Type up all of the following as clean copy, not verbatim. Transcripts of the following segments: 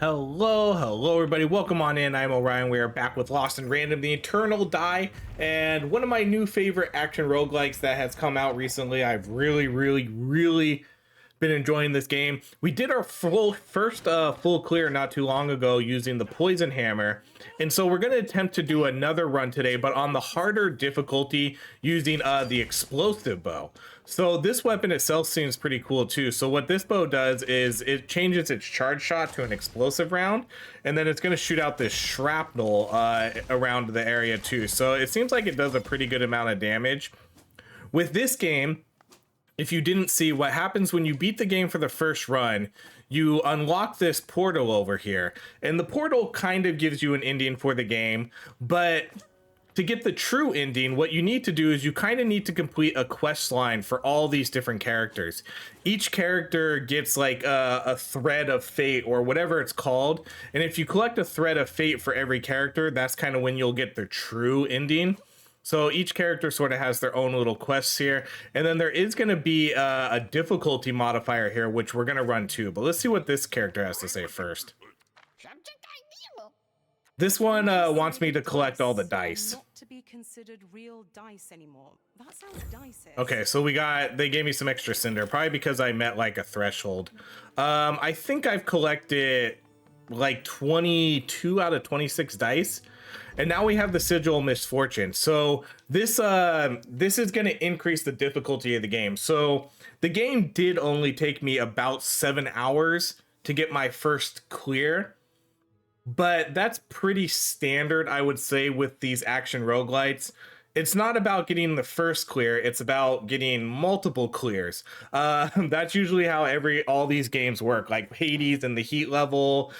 Hello everybody. Welcome on in. I'm Orion. We are back with Lost and Random, the Eternal Die, and one of my new favorite action roguelikes that has come out recently. I've really been enjoying this game. We did our first full clear not too long ago using the poison hammer, and so we're going to attempt to do another run today, but on the harder difficulty using the explosive bow. So this weapon itself seems pretty cool too. So what this bow does is it changes its charge shot to an explosive round, and then it's going to shoot out this shrapnel around the area too. So it seems like it does a pretty good amount of damage. With this game, if you didn't see, what happens when you beat the game for the first run, you unlock this portal over here, and the portal kind of gives you an ending for the game. But to get the true ending, what you need to do is you kind of need to complete a quest line for all these different characters. Each character gets like a thread of fate or whatever it's called, and if you collect a thread of fate for every character, that's kind of when you'll get the true ending. So each character sort of has their own little quests here. And then there is going to be a difficulty modifier here, which we're going to run too. But let's see what this character has to say first. This one wants me to collect all the dice. Not to be considered real dice anymore. That sounds dicey. Okay, so they gave me some extra cinder, probably because I met like a threshold. I think I've collected like 22 out of 26 dice. And now we have the Sigil of Misfortune. So this is going to increase the difficulty of the game. So the game did only take me about 7 hours to get my first clear. But that's pretty standard, I would say, with these action roguelites. It's not about getting the first clear, it's about getting multiple clears. That's usually how all these games work, like Hades and the heat level,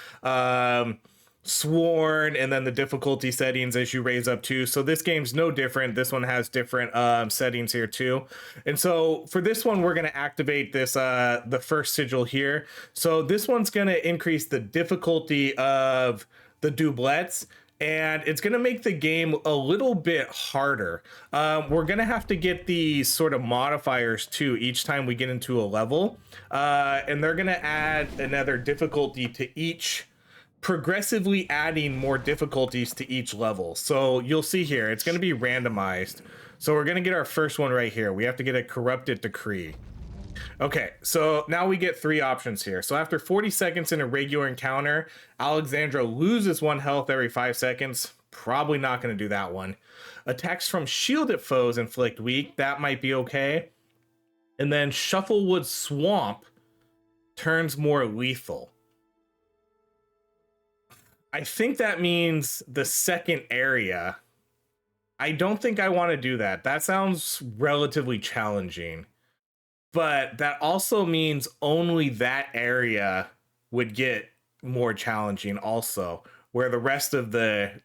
Sworn, and then the difficulty settings as you raise up too. So this game's no different. This one has different settings here too. And so for this one, we're going to activate this the first sigil here. So this one's going to increase the difficulty of the doublets, and it's going to make the game a little bit harder. We're going to have to get these sort of modifiers too each time we get into a level, and they're going to add another difficulty to each, progressively adding more difficulties to each level. So you'll see here, it's going to be randomized. So we're going to get our first one right here. We have to get a corrupted decree. Okay, so now we get 3 options here. So after 40 seconds in a regular encounter, Aleksandra loses 1 health every 5 seconds. Probably not going to do that one. Attacks from shielded foes inflict weak. That might be okay. And then Shufflewood Swamp turns more lethal. I think that means the second area. I don't think I want to do that. That sounds relatively challenging. But that also means only that area would get more challenging also, where the rest of the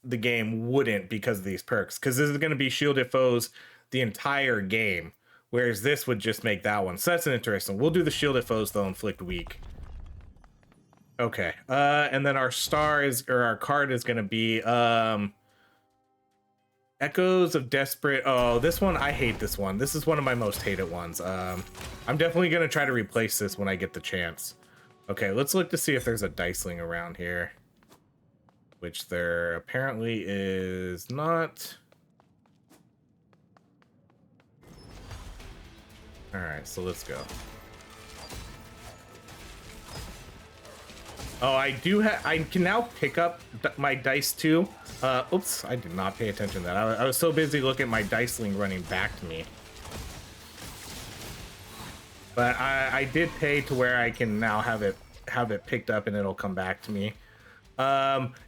game wouldn't because of these perks. Because this is going to be shielded foes the entire game, whereas this would just make that one. So that's an interesting. We'll do the shielded foes though, inflict weak. Okay, and then our our card is going to be Echoes of Desperate. Oh, this one, I hate this one. This is one of my most hated ones. I'm definitely going to try to replace this when I get the chance. Okay, let's look to see if there's a diceling around here, which there apparently is not. All right, so let's go. Oh, I can now pick up my dice too. Oops, I did not pay attention to that. I was so busy looking at my diceling running back to me. But I did pay to where I can now have it picked up and it'll come back to me.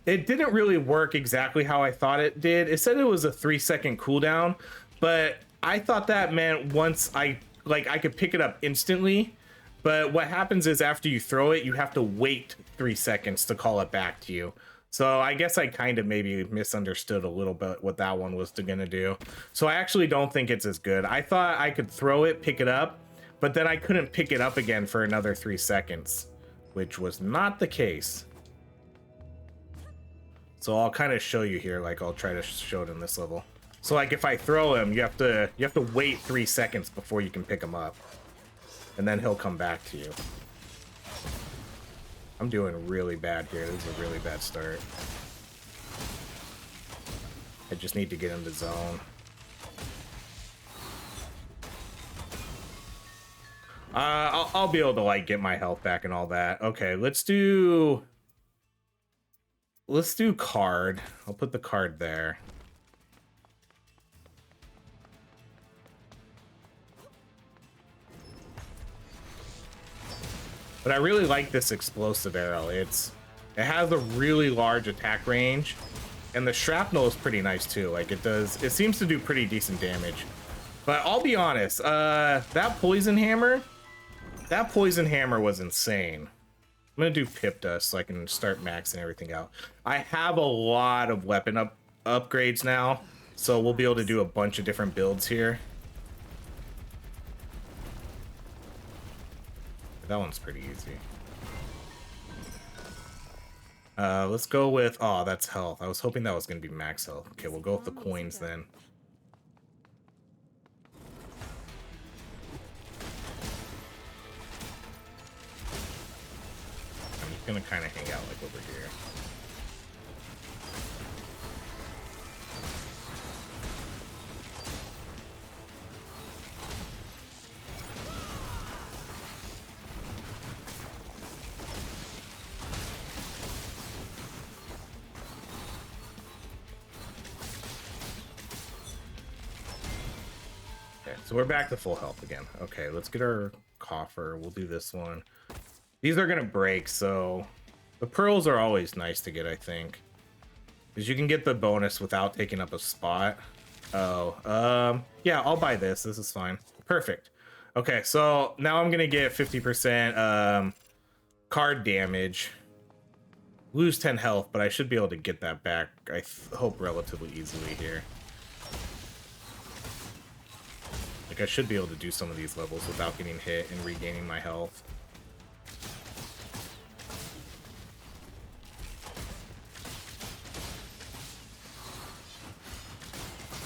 It didn't really work exactly how I thought it did. It said it was a 3-second cooldown, but I thought that meant once I could pick it up instantly. But what happens is after you throw it, you have to wait 3 seconds to call it back to you. So I guess I kind of maybe misunderstood a little bit what that one was going to do. So I actually don't think it's as good. I thought I could throw it, pick it up, but then I couldn't pick it up again for another 3 seconds, which was not the case. So I'll kind of show you here, like I'll try to show it in this level. So like if I throw him, you have to wait 3 seconds before you can pick him up. And then he'll come back to you. I'm doing really bad here. This is a really bad start. I just need to get in the zone. I'll be able to like get my health back and all that. Okay, let's do card. I'll put the card there. But I really like this explosive arrow. It has a really large attack range, and the shrapnel is pretty nice too. Like it seems to do pretty decent damage. But I'll be honest, that poison hammer was insane. I'm gonna do pip dust so I can start maxing everything out. I have a lot of weapon upgrades now, so we'll be able to do a bunch of different builds here. That one's pretty easy. Let's go with, oh, that's health. I was hoping that was gonna be max health. Okay, we'll go with the coins then. I'm just gonna kind of hang out like over here. So we're back to full health again. Okay, let's get our coffer. We'll do this one. These are gonna break, so the pearls are always nice to get, I think, because you can get the bonus without taking up a spot. Oh, yeah, I'll buy this. This is fine. Perfect. Okay, so now I'm gonna get 50% card damage. Lose 10 health, but I should be able to get that back, I hope, relatively easily here. Like, I should be able to do some of these levels without getting hit and regaining my health.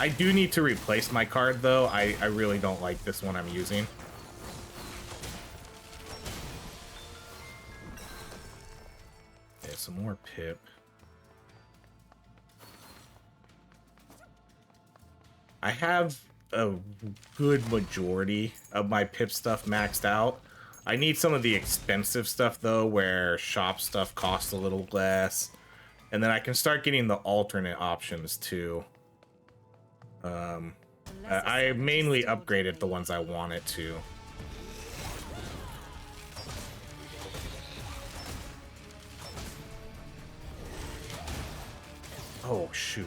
I do need to replace my card, though. I really don't like this one I'm using. Okay, some more pip. I have a good majority of my pip stuff maxed out. I need some of the expensive stuff though, where shop stuff costs a little less, and then I can start getting the alternate options too. I mainly upgraded the ones I wanted to. Oh shoot.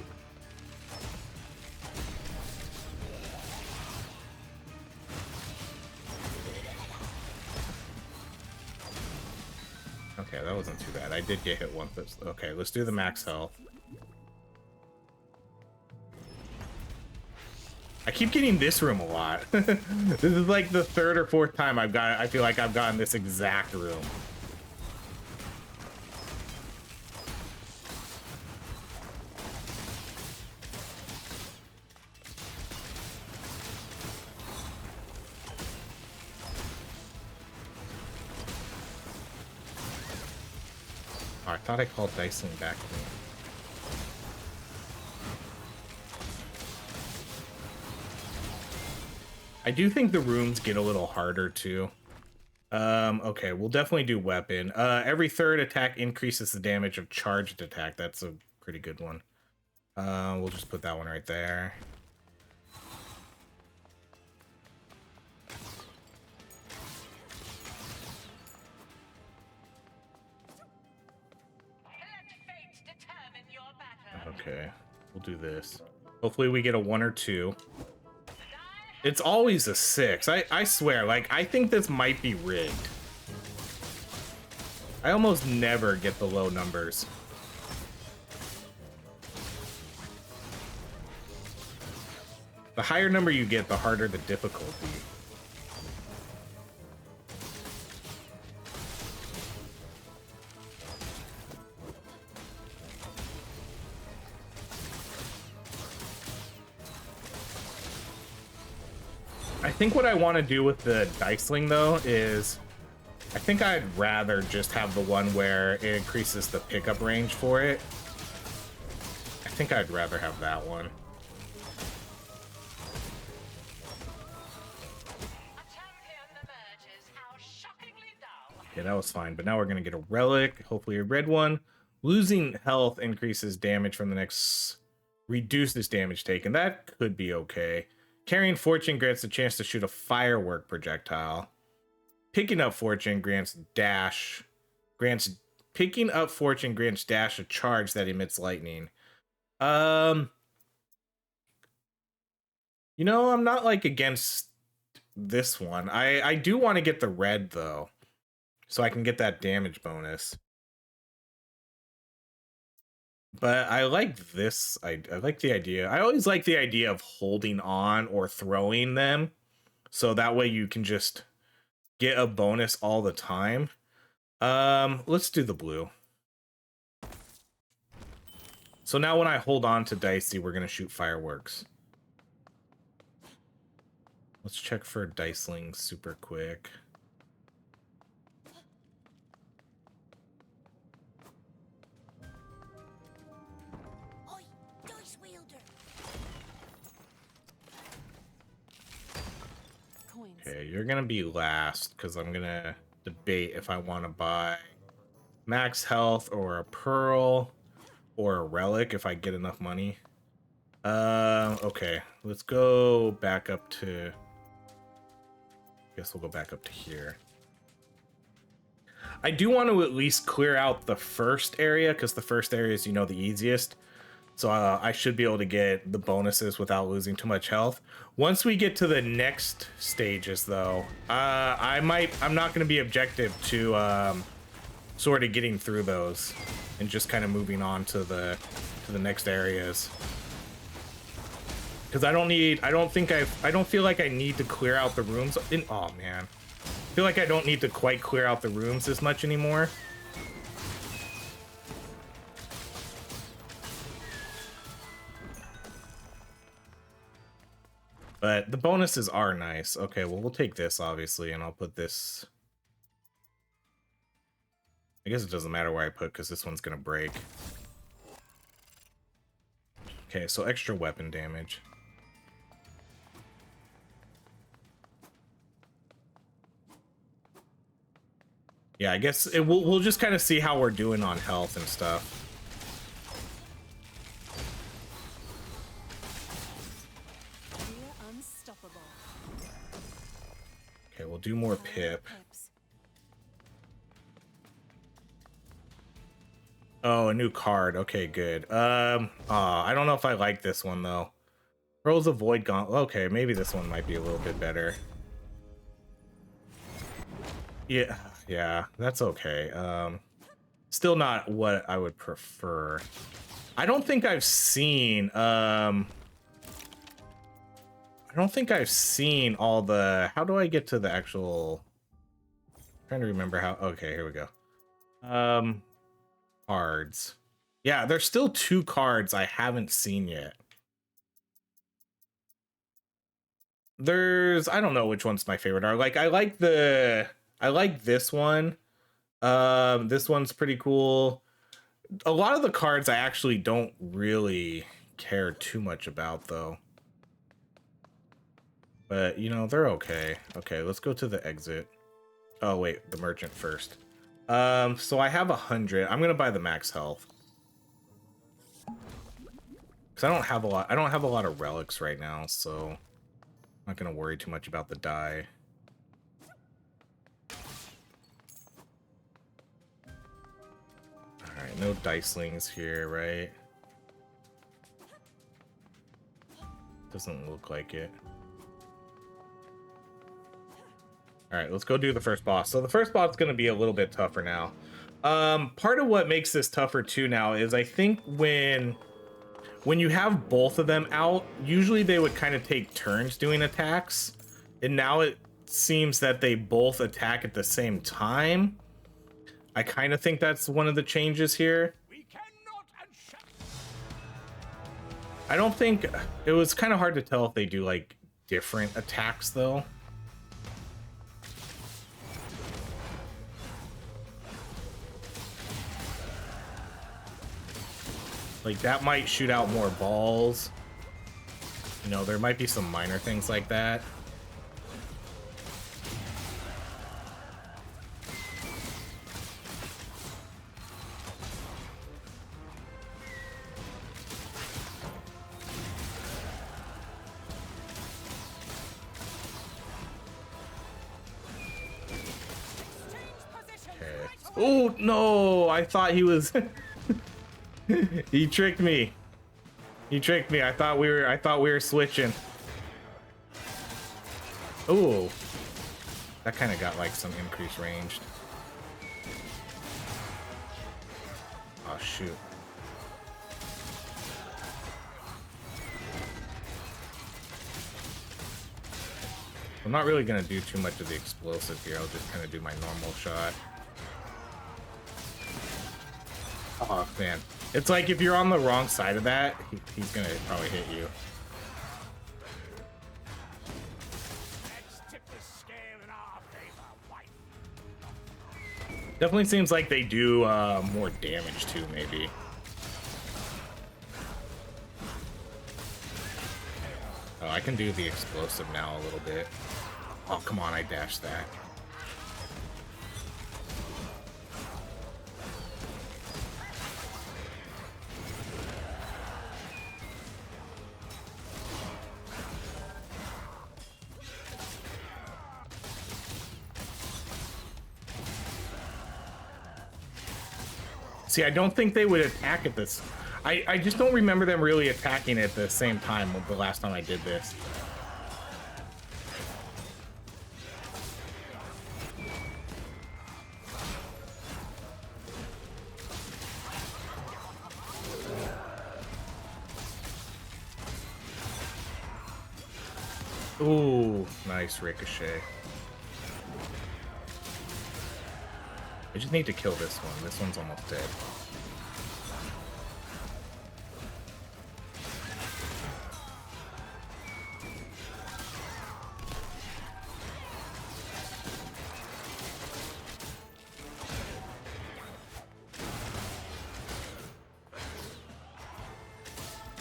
Okay, that wasn't too bad. I did get hit once. Okay, let's do the max health. I keep getting this room a lot. This is like the third or fourth time I feel like I've gotten this exact room. Oh, I thought I called Dyson back to me. I do think the rooms get a little harder too. Okay, we'll definitely do weapon. Every third attack increases the damage of charged attack. That's a pretty good one. We'll just put that one right there. Okay, we'll do this. Hopefully we get a 1 or 2. It's always a 6. I swear, like, I think this might be rigged. I almost never get the low numbers. The higher number you get, the harder the difficulty. I think what I want to do with the diceling though is I think I'd rather just have the one where it increases the pickup range for it. I think I'd rather have that one. Yeah, that was fine, but now we're gonna get a relic, hopefully a red one. Losing health increases damage from the next... reduces damage taken. That could be okay. Carrying fortune grants a chance to shoot a firework projectile. Picking up fortune grants dash. Picking up fortune grants dash a charge that emits lightning. You know, I'm not like against this one. I do want to get the red though, so I can get that damage bonus. But I like this. I like the idea. I always like the idea of holding on or throwing them, so that way you can just get a bonus all the time. Let's do the blue. So now when I hold on to Dicey, we're gonna shoot fireworks. Let's check for Diceling super quick. Okay, you're gonna be last because I'm gonna debate if I want to buy max health or a pearl or a relic if I get enough money. Okay, let's go back up to... guess we'll go back up to here. I do want to at least clear out the first area because the first area is, you know, the easiest. So I should be able to get the bonuses without losing too much health. Once we get to the next stages, though, I'm not going to be objective to sort of getting through those and just kind of moving on to the next areas. Because I don't feel like I need to clear out the rooms. Oh man, I feel like I don't need to quite clear out the rooms as much anymore. But the bonuses are nice. Okay, well, we'll take this, obviously, and I'll put this... I guess it doesn't matter where I put, because this one's going to break. Okay, so extra weapon damage. Yeah, I guess we'll just kind of see how we're doing on health and stuff. Okay, we'll do more pip. Oh, a new card. Okay, good. I don't know if I like this one though. Pearls of Void Gauntlet. Okay, maybe this one might be a little bit better. Yeah, that's okay. Still not what I would prefer. I don't think I've seen all the... How do I get to the actual... I'm trying to remember how... Okay, here we go. Cards. Yeah, there's still 2 cards I haven't seen yet. I don't know which one's my favorite are. Like, I like this one. This one's pretty cool. A lot of the cards I actually don't really care too much about, though. But, you know, they're okay. Okay, let's go to the exit. Oh, wait, the merchant first. So I have 100. I'm gonna buy the max health. Because I don't have a lot of relics right now, so I'm not gonna worry too much about the die. Alright, no dicelings here, right? Doesn't look like it. Alright, let's go do the first boss. So the first boss is going to be a little bit tougher now. Part of what makes this tougher too now is I think when you have both of them out, usually they would kind of take turns doing attacks. And now it seems that they both attack at the same time. I kind of think that's one of the changes here. I don't think... It was kind of hard to tell if they do like different attacks though. Like, that might shoot out more balls. You know, there might be some minor things like that. Oh no, I thought he was he tricked me. He tricked me. I thought we were switching. Oh. That kind of got like some increased range. Oh shoot. I'm not really gonna do too much of the explosive here. I'll just kind of do my normal shot. Oh man, it's like if you're on the wrong side of that, he's gonna probably hit you. Definitely seems like they do more damage too, maybe. Oh, I can do the explosive now a little bit. Oh, come on, I dashed that. See, I don't think they would attack at this. I just don't remember them really attacking at the same time the last time I did this. Ooh, nice ricochet. I just need to kill this one. This one's almost dead.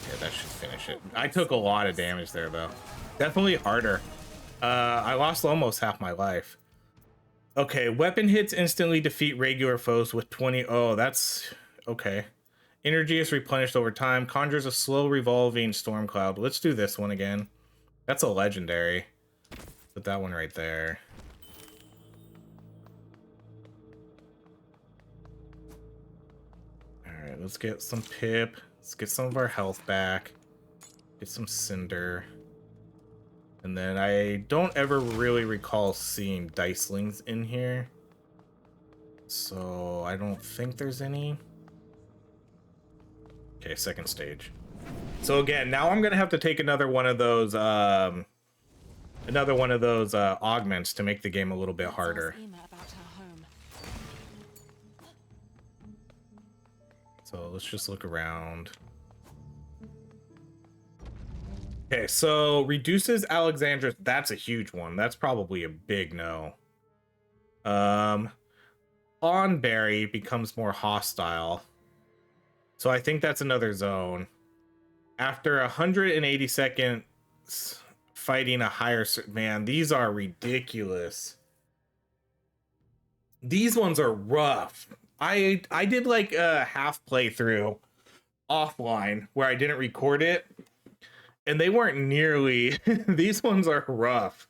Yeah, that should finish it. I took a lot of damage there, though. Definitely harder. I lost almost half my life. Okay, weapon hits instantly defeat regular foes with 20. Oh, that's okay. Energy is replenished over time. Conjures a slow revolving storm cloud. Let's do this one again. That's a legendary. Put that one right there. Alright, let's get some pip. Let's get some of our health back. Get some cinder. And then I don't ever really recall seeing dicelings in here. So I don't think there's any. Okay, second stage. So again, now I'm gonna have to take another one of those augments to make the game a little bit harder. So let's just look around. Okay, so reduces Aleksandra. That's a huge one. That's probably a big no. Thornberry becomes more hostile. So I think that's another zone. After 180 seconds fighting a higher... Man, these are ridiculous. These ones are rough. I did like a half playthrough offline where I didn't record it. And they weren't nearly... These ones are rough.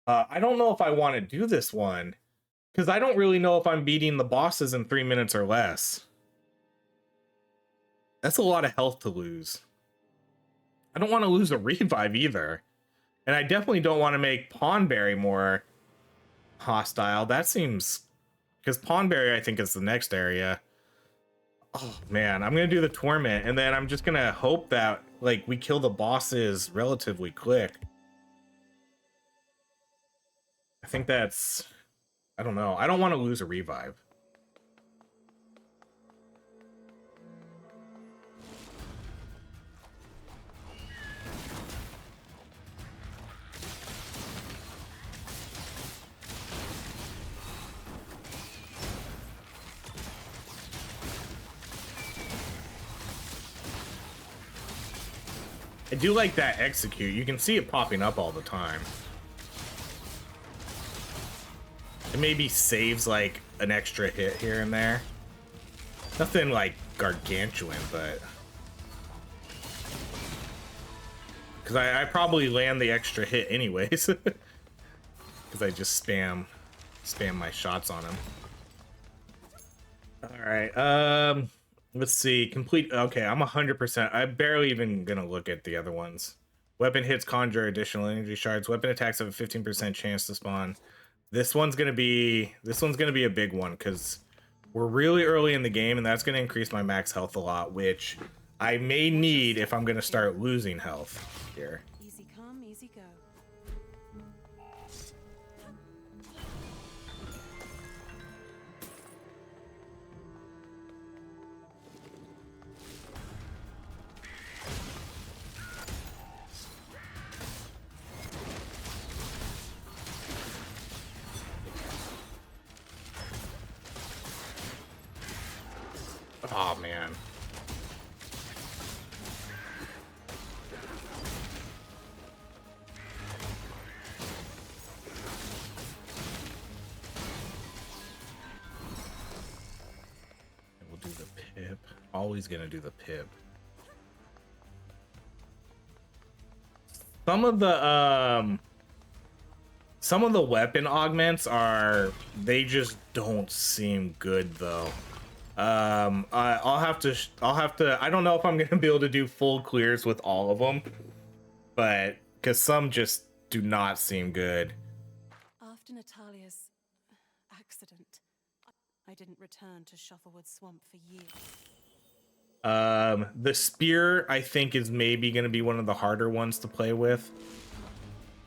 I don't know if I want to do this one. Because I don't really know if I'm beating the bosses in 3 minutes or less. That's a lot of health to lose. I don't want to lose a revive either. And I definitely don't want to make Thornberry more hostile. That seems... Because Thornberry, I think, is the next area. Oh, man. I'm going to do the Torment. And then I'm just going to hope that, like, we kill the bosses relatively quick. I think that's... I don't know. I don't want to lose a revive. I do like that execute. You can see it popping up all the time. It maybe saves like an extra hit here and there. Nothing like gargantuan, but because I probably land the extra hit anyways, because I just spam my shots on him. All right, let's see. Complete. Okay, I'm 100%. I'm barely even gonna look at the other ones. Weapon hits conjure additional energy shards. Weapon attacks have a 15% chance to spawn. This one's gonna be a big one because we're really early in the game, and that's gonna increase my max health a lot, which I may need if I'm gonna start losing health here. Easy come, easy go. Oh man. We'll do the pip. Always gonna do the pip. Some of the weapon augments they just don't seem good though. I'll have to I don't know if I'm gonna be able to do full clears with all of them, but because some just do not seem good. After Natalia's accident, I didn't return to Shufflewood Swamp for years. The spear I think is maybe gonna be one of the harder ones to play with.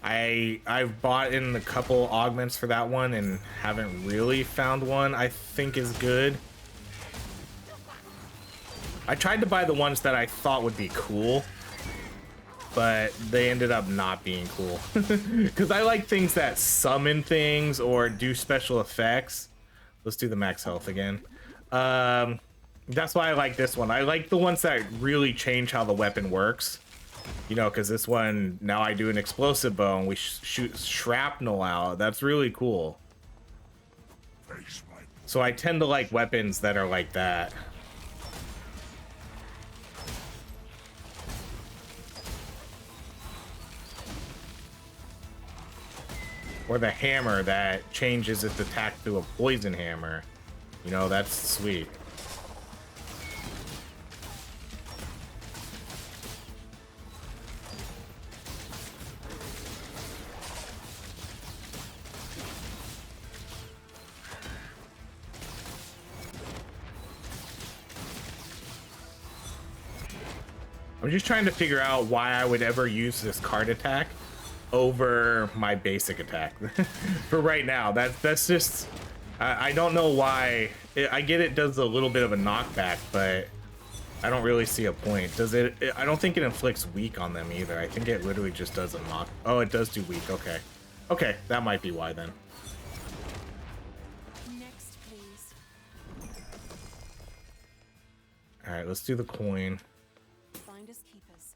I've bought in a couple augments for that one and haven't really found one I think is good. I tried to buy the ones that I thought would be cool, but they ended up not being cool. Because I like things that summon things or do special effects. Let's do the max health again. That's why I like this one. I like the ones that really change how the weapon works. You know, because this one, now I do an explosive bow and we shoot shrapnel out. That's really cool. So I tend to like weapons that are like that. Or the hammer that changes its attack to a poison hammer. You know, that's sweet. I'm just trying to figure out why I would ever use this card attack over my basic attack for right now. That's just I don't know why. I get it does a little bit of a knockback, but I don't really see a point. Does it? I don't think it inflicts weak on them either. I think it literally just does a knock. Oh, it does do weak. Okay, okay, that might be why then. Next, please. All right, let's do the coin. Finders keepers.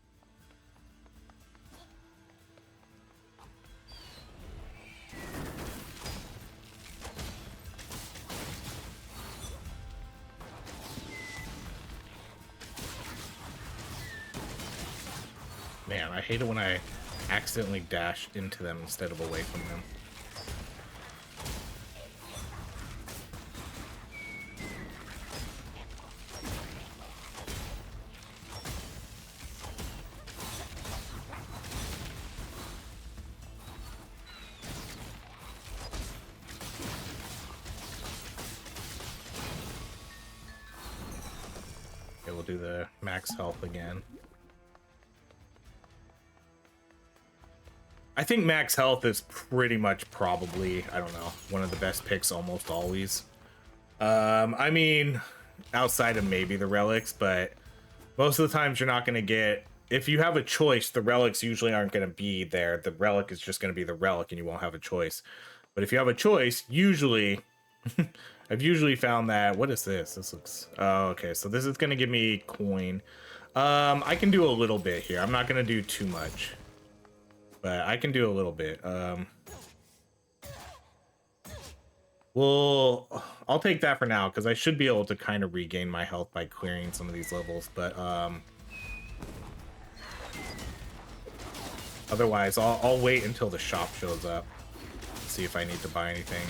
Man, I hate it when I accidentally dash into them instead of away from them. Okay, we'll do the max health again. I think max health is pretty much probably, I don't know, one of the best picks almost always. I mean, outside of maybe the relics, but most of the times you're not going to get, if you have a choice, the relics usually aren't going to be there. The relic is just going to be the relic and you won't have a choice. But if you have a choice, usually, I've usually found that, what is this? This looks, oh, okay, so this is going to give me coin. I can do a little bit here. I'm not gonna do too much, but I can do a little bit. Well, I'll take that for now because I should be able to kind of regain my health by clearing some of these levels, but otherwise I'll wait until the shop shows up, see if I need to buy anything.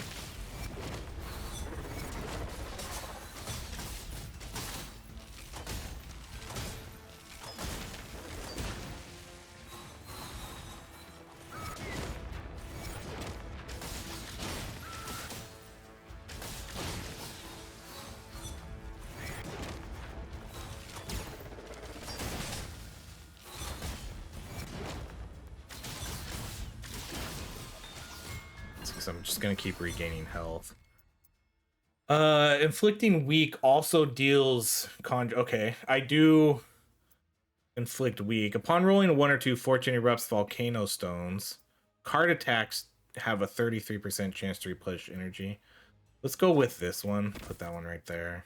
I'm just gonna keep regaining health. Inflicting weak also deals okay, I do inflict weak. Upon rolling a 1 or 2, fortune erupts volcano stones. Card attacks have a 33% chance to replenish energy. Let's go with this one. Put that one right there.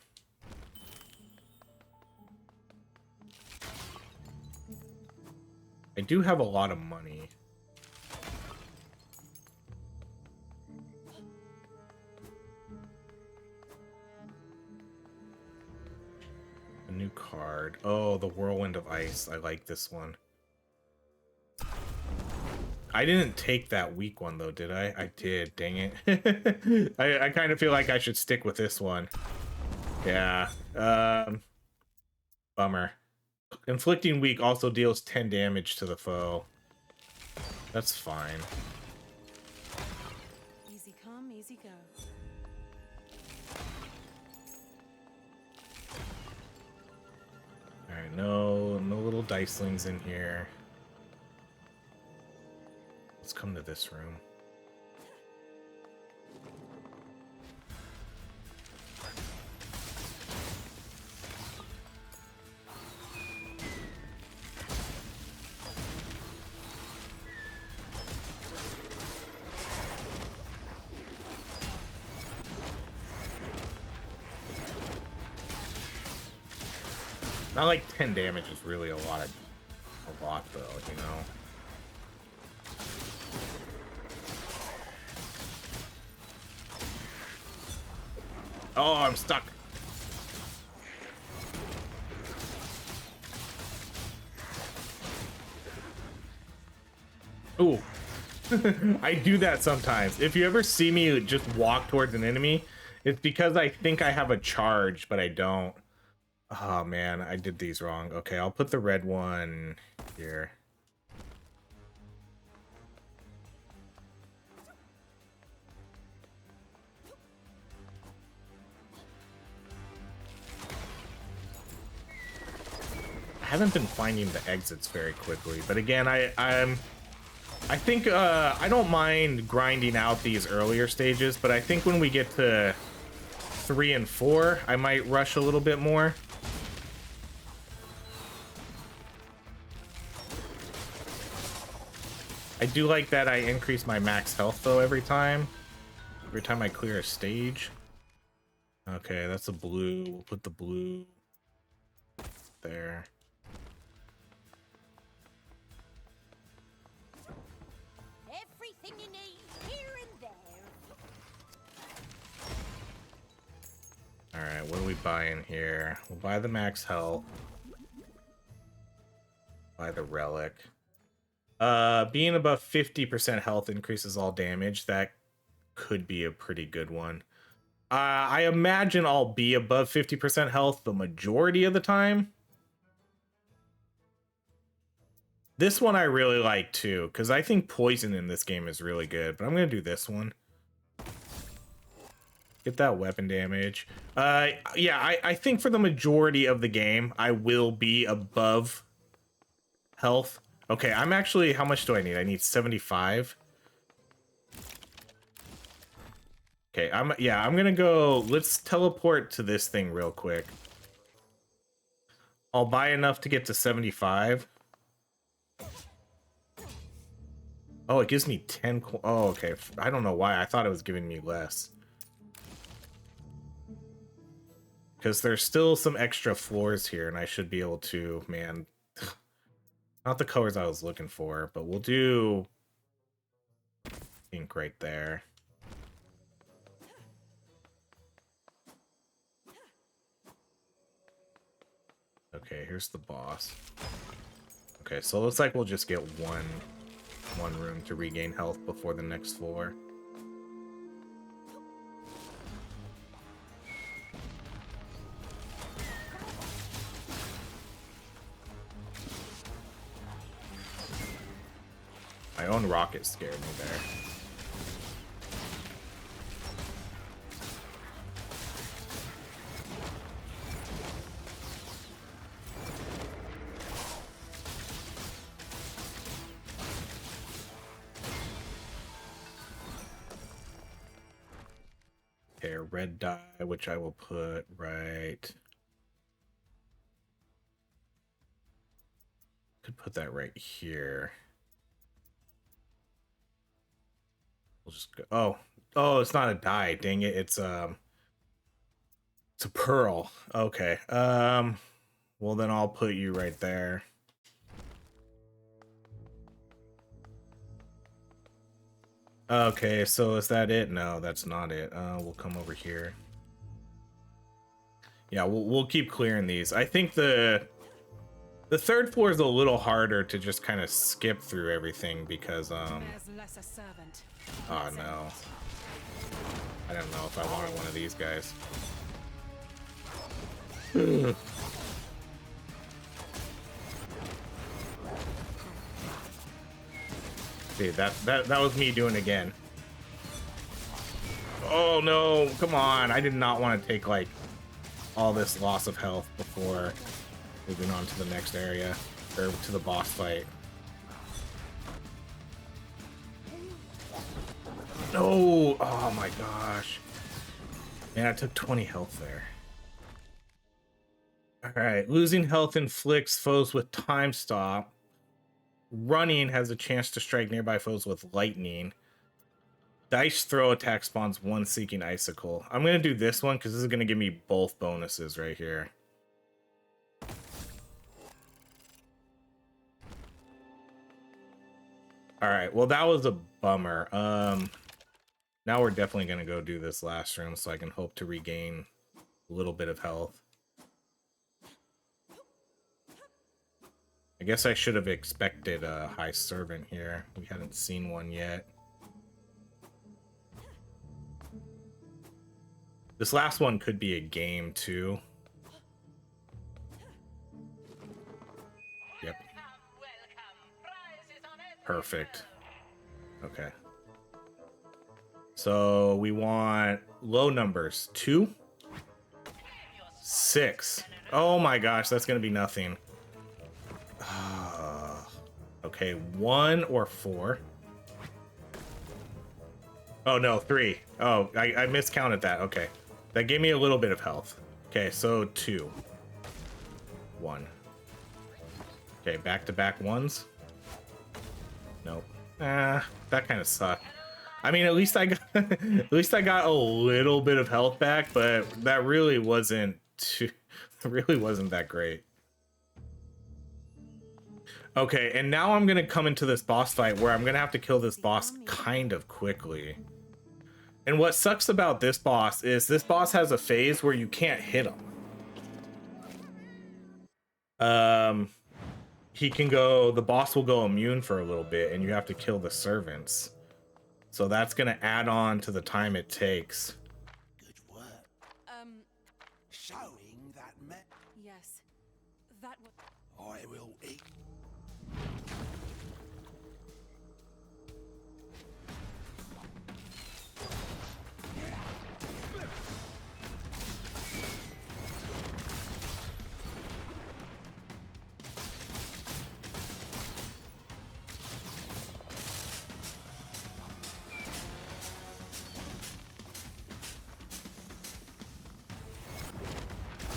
I do have a lot of money. A new card. Oh, the Whirlwind of Ice. I like this one. I didn't take that weak one though, did I? I did, dang it. I kind of feel like I should stick with this one. Yeah. Bummer. Inflicting weak also deals 10 damage to the foe. That's fine. Easy come, easy go. Alright, no little dicelings in here. Let's come to this room. Not like 10 damage is really a lot though, you know. Oh, I'm stuck. Ooh. I do that sometimes. If you ever see me just walk towards an enemy, it's because I think I have a charge, but I don't. Oh man, I did these wrong. Okay, I'll put the red one here. I haven't been finding the exits very quickly, but again, I think I don't mind grinding out these earlier stages, but I think when we get to 3 and 4, I might rush a little bit more. I do like that I increase my max health though every time I clear a stage. Okay, that's a blue. We'll put the blue there. Everything you need here and there. All right, what do we buy in here? We'll buy the max health. Buy the relic. Being above 50% health increases all damage. That could be a pretty good one. I imagine I'll be above 50% health the majority of the time. This one I really like too, because I think poison in this game is really good, but I'm going to do this one. Get that weapon damage. Yeah, I think for the majority of the game, I will be above health. Okay, I'm actually, how much do I need? I need 75. Okay, I'm gonna go, let's teleport to this thing real quick. I'll buy enough to get to 75. Oh, it gives me 10. Oh, okay. I don't know why. I thought it was giving me less. because there's still some extra floors here, and I should be able to, man, not the colors I was looking for, but we'll do pink right there. Okay, here's the boss. Okay, so it looks like we'll just get one room to regain health before the next floor. My own rocket scared me there. Okay, a red dye, which I will put right. Could put that right here. We'll just go. Oh, it's not a dye. Dang it! It's a pearl. Okay. Well then I'll put you right there. Okay, so is that it? No, that's not it. We'll come over here. Yeah, we'll keep clearing these. I think the third floor is a little harder to just kind of skip through everything because oh no. I don't know if I wanted one of these guys. Dude, that was me doing it again. Oh no, come on. I did not want to take like all this loss of health before moving on to the next area or to the boss fight. No, oh my gosh. Man, I took 20 health there. All right, losing health inflicts foes with time stop. Running has a chance to strike nearby foes with lightning. Dice throw attack spawns one seeking icicle. I'm going to do this one because this is going to give me both bonuses right here. All right, well, that was a bummer. Now we're definitely going to go do this last room so I can hope to regain a little bit of health. I guess I should have expected a high servant here. We hadn't seen one yet. This last one could be a game too. Yep. Perfect. Okay. So we want low numbers. 2, 6. Oh my gosh, that's gonna be nothing. Okay, 1 or 4. Oh no, 3. Oh, I miscounted that. Okay, that gave me a little bit of health. Okay, so 2, 1. Okay, back-to-back ones. Nope. That kind of sucked. I mean, at least I got at least I got a little bit of health back, but that really wasn't that great. Okay, and now I'm gonna come into this boss fight where I'm gonna have to kill this boss kind of quickly. And what sucks about this boss is this boss has a phase where you can't hit him. The boss will go immune for a little bit and you have to kill the servants. So that's gonna add on to the time it takes. Good work. Showing that Yes. That was. I will eat.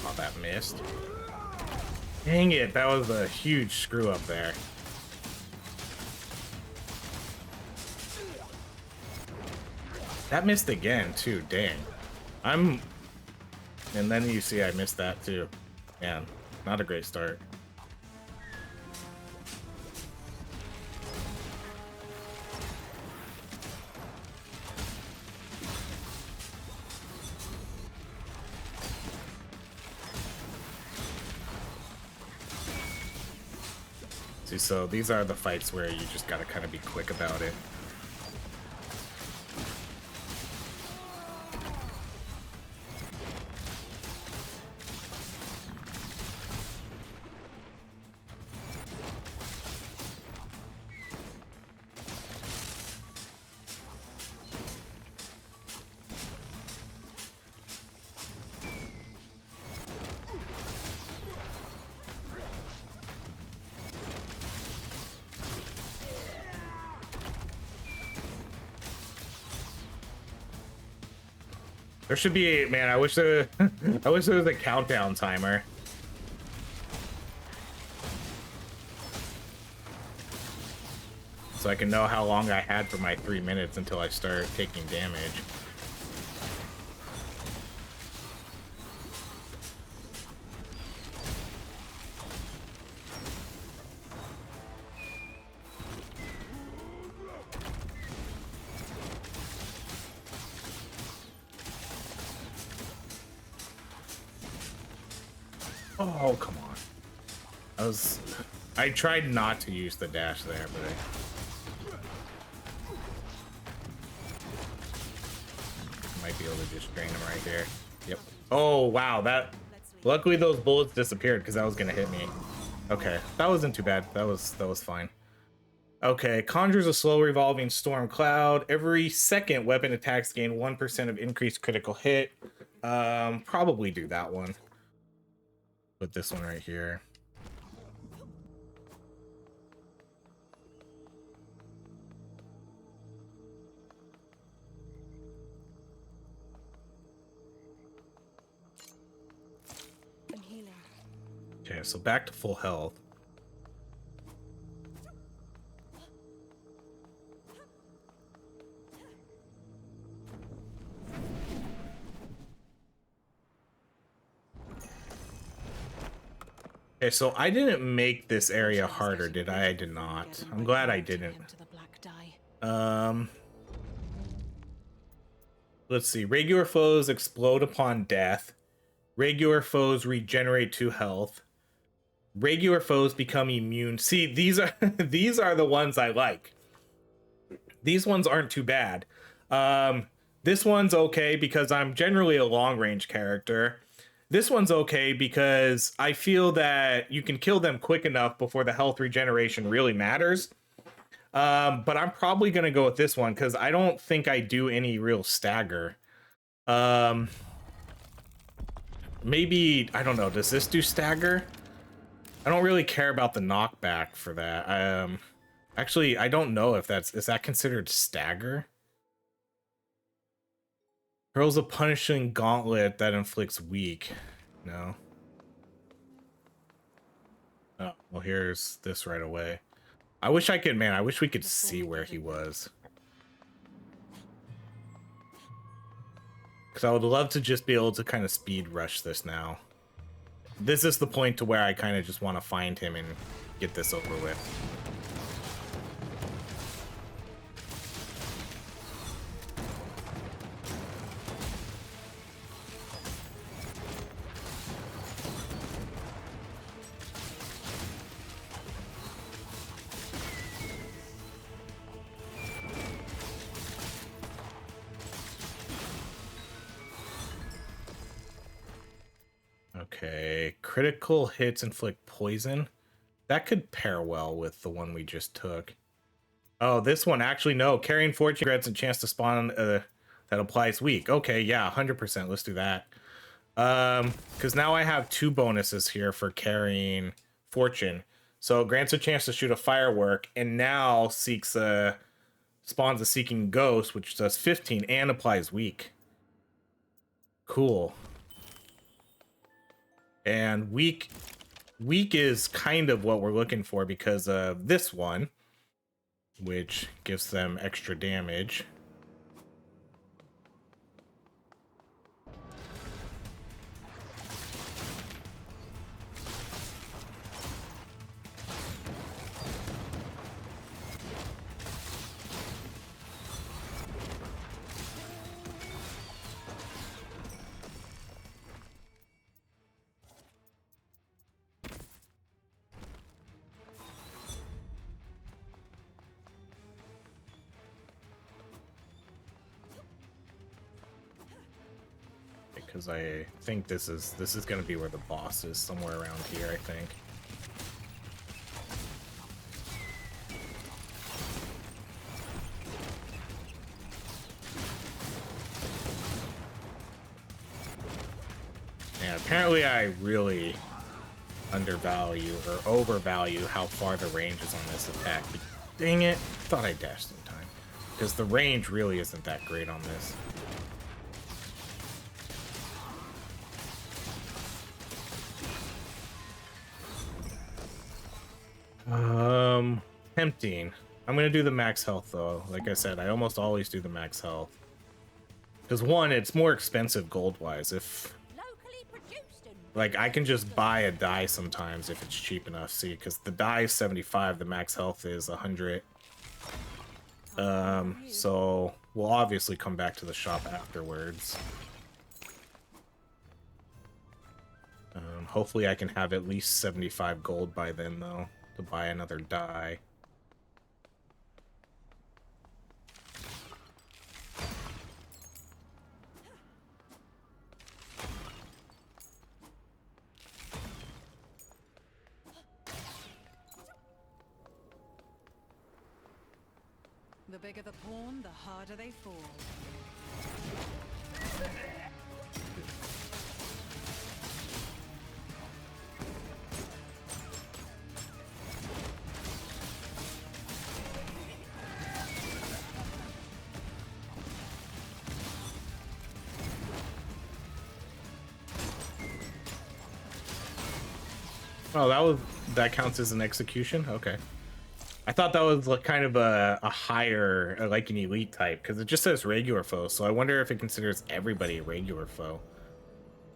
Oh, that missed. Dang it, that was a huge screw up there. That missed again too, dang. I'm And then you see I missed that too. Man, not a great start. See, so these are the fights where you just gotta kind of be quick about it. There should be, man, I wish there I wish there was a countdown timer. So I can know how long I had for my 3 minutes until I start taking damage. Oh, come on. I tried not to use the dash there, but I might be able to just drain him right here. Yep. Oh, wow. Luckily those bullets disappeared because that was going to hit me. Okay. That wasn't too bad. That was fine. Okay. Conjures a slow revolving storm cloud. Every second weapon attacks gain 1% of increased critical hit. Probably do that one. Put this one right here. I'm healing. Okay, so back to full health. Okay, so I didn't make this area harder, did I? I did not. I'm glad I didn't. Let's see. Regular foes explode upon death. Regular foes regenerate 2 health. Regular foes become immune. See, these are these are the ones I like. These ones aren't too bad. This one's okay because I'm generally a long range character. This one's okay because I feel that you can kill them quick enough before the health regeneration really matters. But I'm probably going to go with this one because I don't think I do any real stagger. Maybe, I don't know, does this do stagger? I don't really care about the knockback for that. Actually, I don't know if is that considered stagger? Hurls a punishing gauntlet that inflicts weak. No. Oh, well, here's this right away. I wish I could, man, I wish we could see where he was. Because I would love to just be able to kind of speed rush this now. This is the point to where I kind of just want to find him and get this over with. Okay, critical hits inflict poison. That could pair well with the one we just took. Oh, this one, actually, no. Carrying Fortune grants a chance to spawn that applies weak. Okay, yeah, 100%. Let's do that. Because now I have 2 bonuses here for carrying Fortune. So it grants a chance to shoot a firework, and now spawns a Seeking Ghost, which does 15 and applies weak. Cool. And weak is kind of what we're looking for because of this one, which gives them extra damage. because I think this is going to be where the boss is, somewhere around here, I think. Yeah, apparently I really undervalue or overvalue how far the range is on this attack. But dang it, thought I dashed in time. Because the range really isn't that great on this. Tempting. I'm gonna do the max health though. Like I said, I almost always do the max health. Because one, it's more expensive gold-wise. If Locally produced and like I can just buy a die sometimes if it's cheap enough. See, because the die is 75, the max health is 100. So we'll obviously come back to the shop afterwards. Hopefully I can have at least 75 gold by then though to buy another die. The bigger the pawn, the harder they fall. Oh, that counts as an execution? Okay. I thought that was like kind of a higher, like an elite type, because it just says regular foe, so I wonder if it considers everybody a regular foe.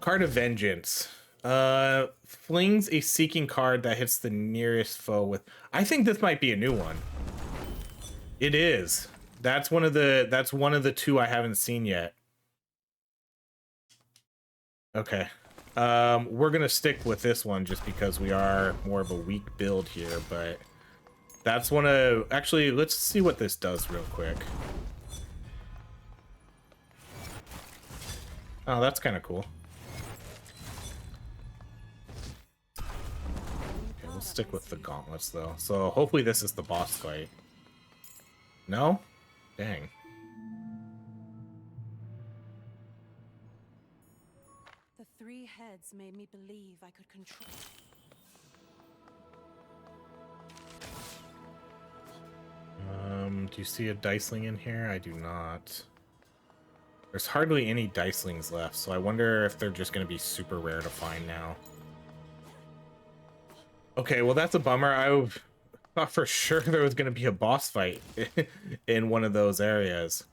Card of Vengeance. Flings a seeking card that hits the nearest foe with... I think this might be a new one. It is. That's one of the two I haven't seen yet. Okay. We're gonna stick with this one just because we are more of a weak build here, but that's one of... Actually, let's see what this does real quick. Oh, that's kind of cool. Okay, we'll stick with the gauntlets, though. So hopefully this is the boss fight. No? Dang. The three heads made me believe I could control. Do you see a diceling in here? I do not. There's hardly any dicelings left, so I wonder if they're just going to be super rare to find now. Okay, well that's a bummer. I thought for sure there was going to be a boss fight in one of those areas.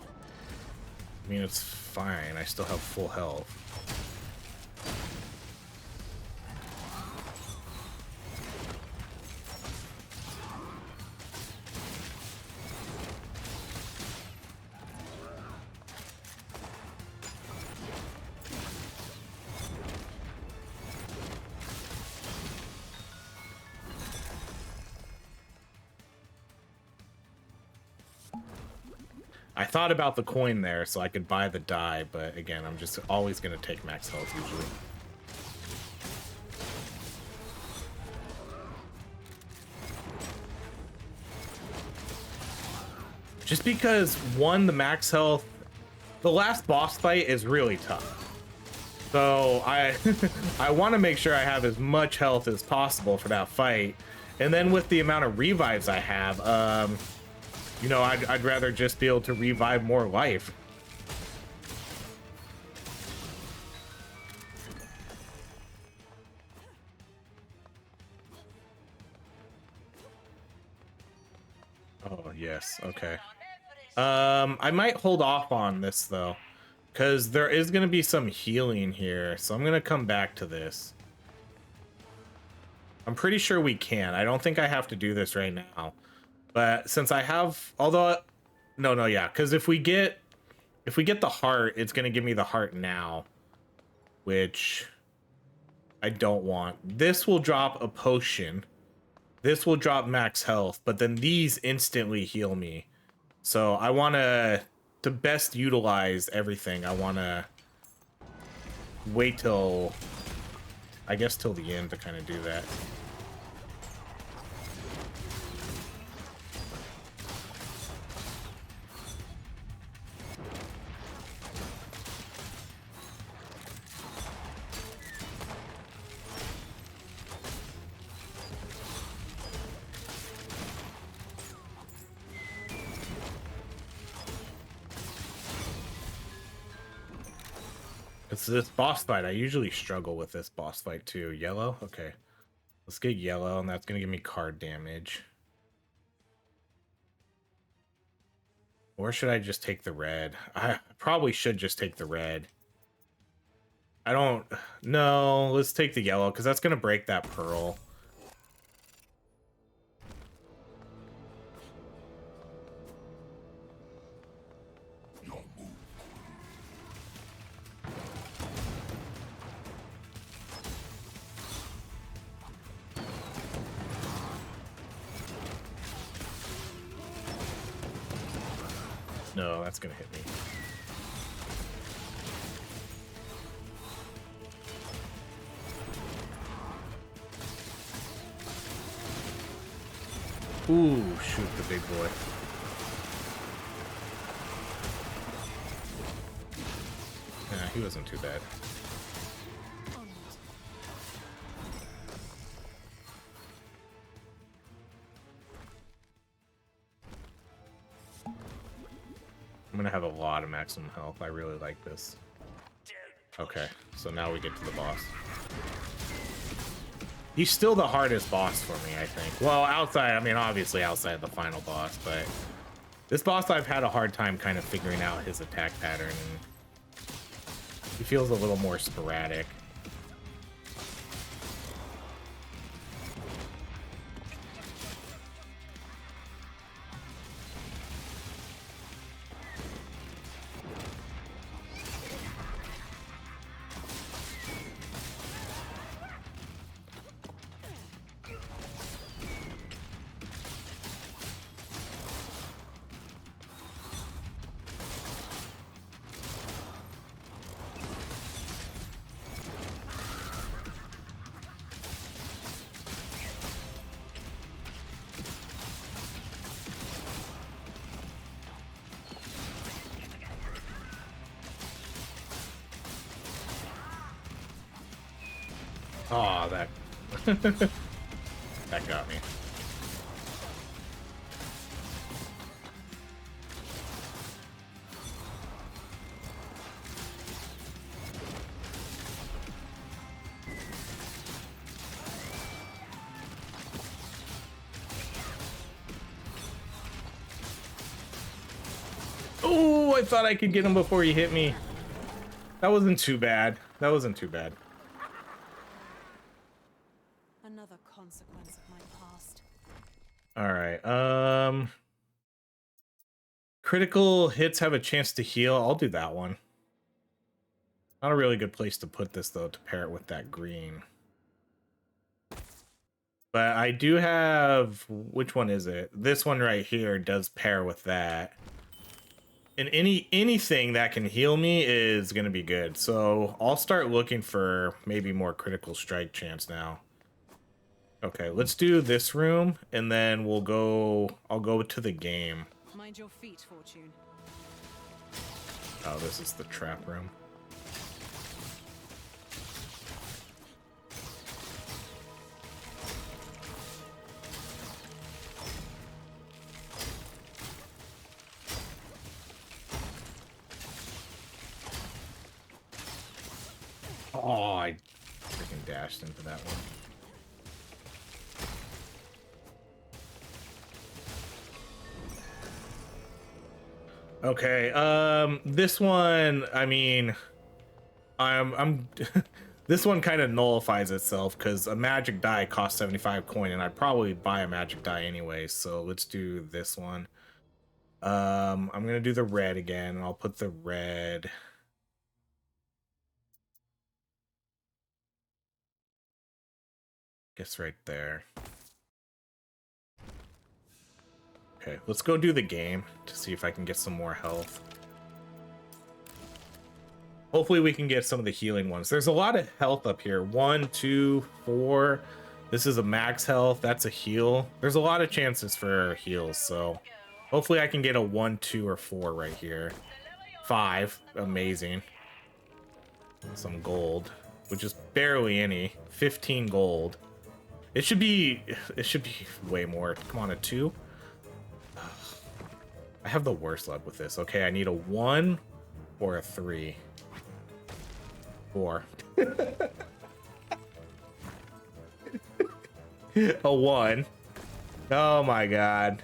I mean, it's fine. I still have full health. I thought about the coin there so I could buy the die, but again, I'm just always going to take max health usually. Just because, one, the max health... The last boss fight is really tough. So I I want to make sure I have as much health as possible for that fight. And then with the amount of revives I have, you know, I'd rather just be able to revive more life. Oh, yes. Okay. I might hold off on this, though, because there is going to be some healing here, so I'm going to come back to this. I'm pretty sure we can. I don't think I have to do this right now. But since I have, although, no, yeah, because if we get the heart, it's gonna give me the heart now, which I don't want. This will drop a potion. This will drop max health, but then these instantly heal me. So I want to to best utilize everything, I want to wait till, I guess, till the end to kind of do that. It's this boss fight. I usually struggle with this boss fight too. Yellow? Okay. Let's get yellow, and that's going to give me card damage. Or should I just take the red? I probably should just take the red. I don't... No, let's take the yellow, because that's going to break that pearl. No, that's gonna hit me. Ooh, shoot the big boy. Yeah, he wasn't too bad. I'm gonna have a lot of maximum health. I really like this. Okay, so now we get to the boss. He's still the hardest boss for me, I think. Well, outside, I mean, obviously outside the final boss, but this boss I've had a hard time kind of figuring out his attack pattern, and he feels a little more sporadic. Oh, that that got me. Oh, I thought I could get him before he hit me. That wasn't too bad. That wasn't too bad. Another consequence of my past. All right. Critical hits have a chance to heal. I'll do that one. Not a really good place to put this though, to pair it with that green. But I do have, which one is it? This one right here does pair with that. And anything that can heal me is gonna be good. So I'll start looking for maybe more critical strike chance now. Okay, let's do this room, and then we'll go. I'll go to the game. Mind your feet, Fortune. Oh, this is the trap room. Oh, I freaking dashed into that one. Okay, this one, I mean, I'm this one kind of nullifies itself because a magic die costs 75 coin, and I'd probably buy a magic die anyway, so let's do this one. I'm gonna do the red again, and I'll put the red. Guess right there. Okay, let's go do the game to see if I can get some more health. Hopefully we can get some of the healing ones. There's a lot of health up here. 1, 2, 4. This is a max health. That's a heal. There's a lot of chances for heals, so hopefully I can get a 1, 2, or 4 right here. 5. Amazing. Some gold, which is barely any. 15 gold. It should be way more. Come on, a 2. I have the worst luck with this. Okay, I need a 1 or a 3. 4. A 1. Oh my god.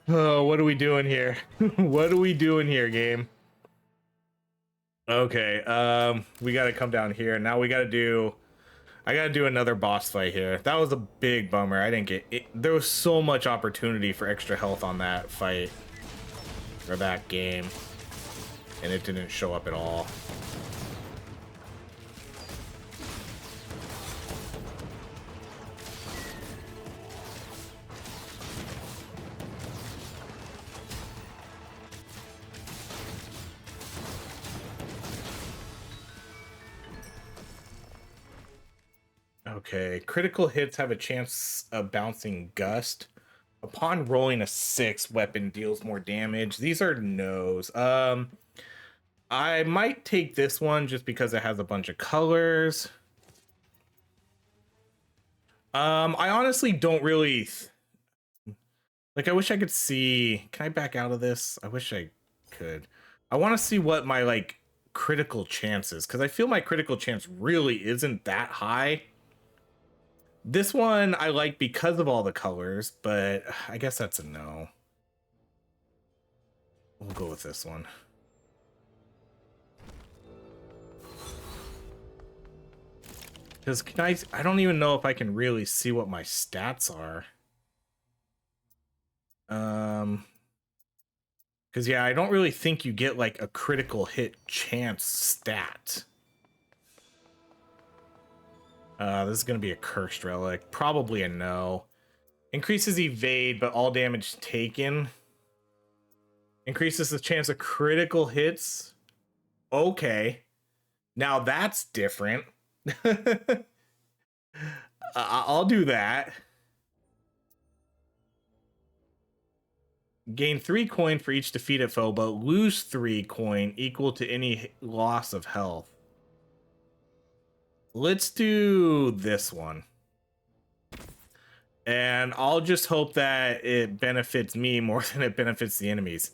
Oh, what are we doing here? What are we doing here, game? Okay, we gotta come down here. Now we gotta do... I gotta do another boss fight here. That was a big bummer. I didn't get it. There was so much opportunity for extra health on that fight. Or that game. And it didn't show up at all. Okay, critical hits have a chance of bouncing gust. Upon rolling a 6, weapon deals more damage. These are no's. I might take this one just because it has a bunch of colors. I honestly don't really... Like, I wish I could see... Can I back out of this? I wish I could. I want to see what my, like, critical chance is, because I feel my critical chance really isn't that high. This one I like because of all the colors, but I guess that's a no. We'll go with this one. Because I don't even know if I can really see what my stats are. Because yeah, I don't really think you get like a critical hit chance stat. This is going to be a cursed relic. Probably a no. Increases evade, but all damage taken. Increases the chance of critical hits. Okay. Now that's different. I'll do that. Gain 3 coin for each defeated foe, but lose 3 coin equal to any loss of health. Let's do this one. And I'll just hope that it benefits me more than it benefits the enemies.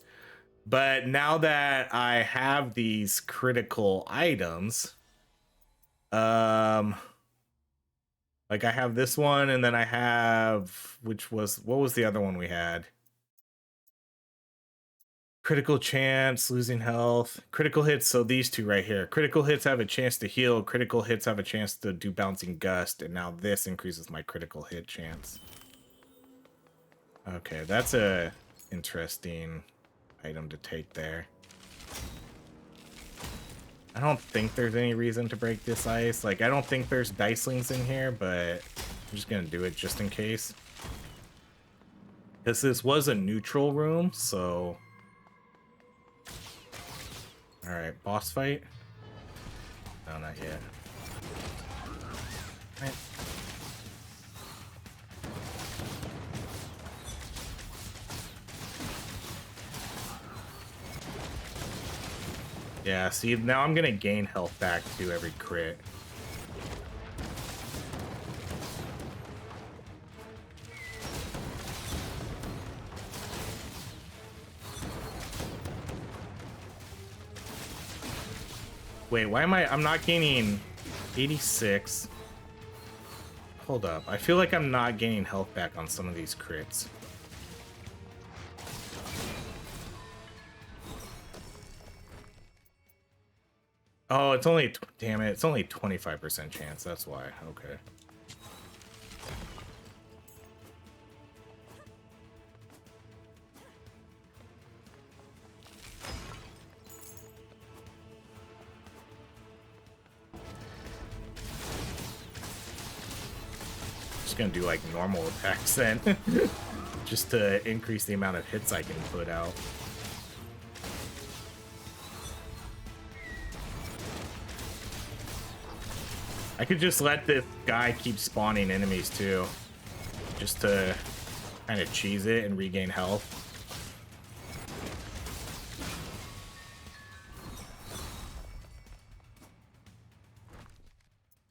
But now that I have these critical items, like I have this one, and then I have, what was the other one we had? Critical chance, losing health, critical hits. So these two right here, critical hits have a chance to heal, critical hits have a chance to do bouncing gust, and now this increases my critical hit chance. Okay, that's a interesting item to take there. I don't think there's any reason to break this ice. Like, I don't think there's dicelings in here, but I'm just gonna do it just in case. Because this was a neutral room, so... Alright, boss fight? No, not yet. Right. Yeah, see, now I'm gonna gain health back to every crit. Wait, why am I'm not gaining 86. Hold up, I feel like I'm not gaining health back on some of these crits. Oh, it's only, damn it, it's only 25% chance, that's why, okay. Just gonna do like normal attacks then, just to increase the amount of hits I can put out. I could just let this guy keep spawning enemies too, just to kind of cheese it and regain health.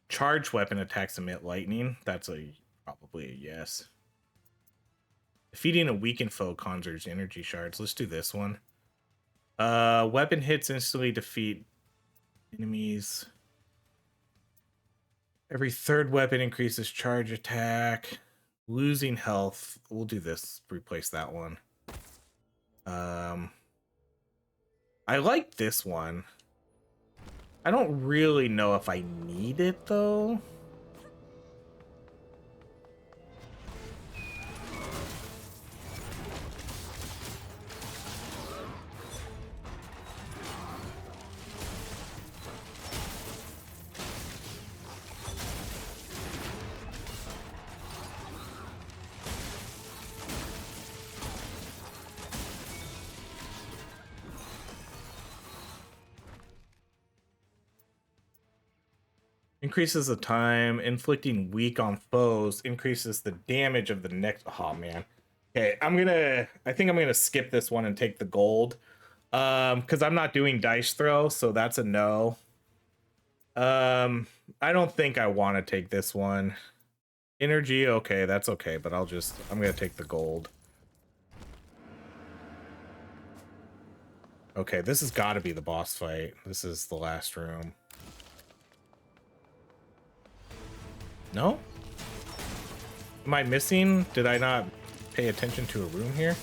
Charged weapon attacks emit lightning. That's probably a yes. Defeating a weakened foe conjures energy shards. Let's do this one. Weapon hits instantly defeat enemies. Every third weapon increases charge attack. Losing health. We'll do this. Replace that one. I like this one. I don't really know if I need it though. Increases the time inflicting weak on foes, increases the damage of the next. Oh man. Okay, I think I'm gonna skip this one and take the gold. Because I'm not doing dice throw, so that's a no. I don't think I want to take this one. Energy, okay, that's okay, but I'm gonna take the gold. Okay, this has got to be the boss fight. This is the last room. No? Am I missing? Did I not pay attention to a room here?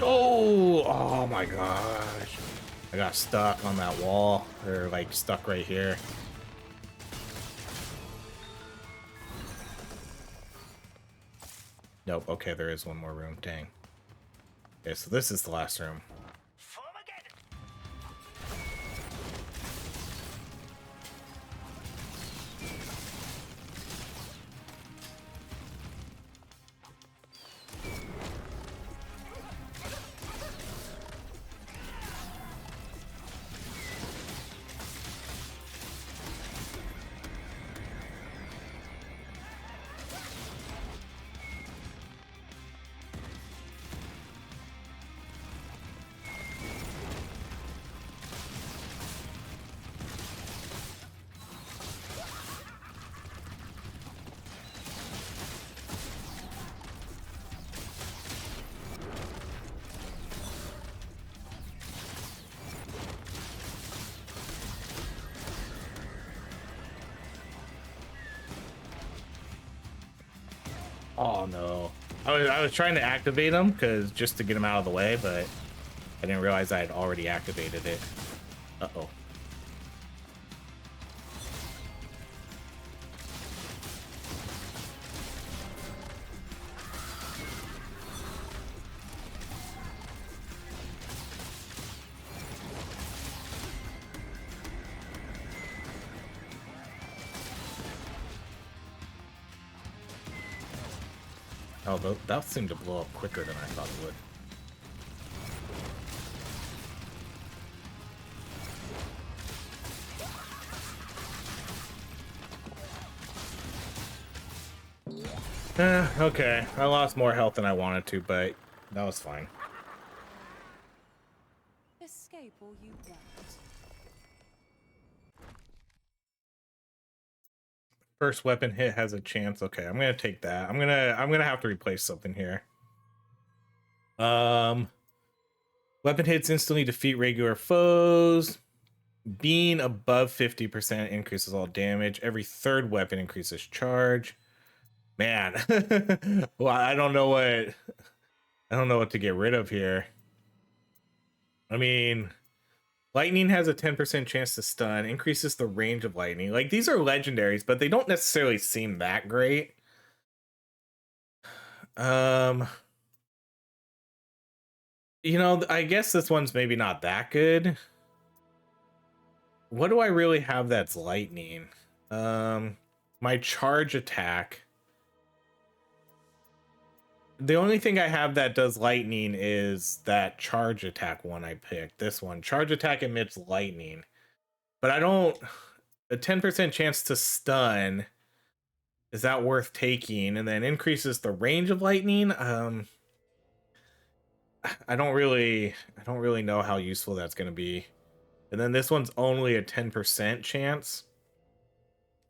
Oh my gosh. I got stuck on that wall. Or like stuck right here. Nope, okay, there is one more room. Dang. Okay, so this is the last room. Oh no. I was trying to activate him just to get him out of the way, but I didn't realize I had already activated it. Uh-oh. Oh, that seemed to blow up quicker than I thought it would. Okay. I lost more health than I wanted to, but that was fine. Escape all you want. First weapon hit has a chance. Okay, I'm gonna take that. I'm gonna have to replace something here. Weapon hits instantly defeat regular foes. Being above 50% increases all damage. Every third weapon increases charge. Man, well, I don't know what to get rid of here. I mean, lightning has a 10% chance to stun, increases the range of lightning. Like, these are legendaries, but they don't necessarily seem that great. You know, I guess this one's maybe not that good. What do I really have that's lightning? My charge attack. The only thing I have that does lightning is that charge attack one I picked. This one. Charge attack emits lightning. But I don't... A 10% chance to stun. Is that worth taking? And then increases the range of lightning. I don't really know how useful that's going to be. And then this one's only a 10% chance.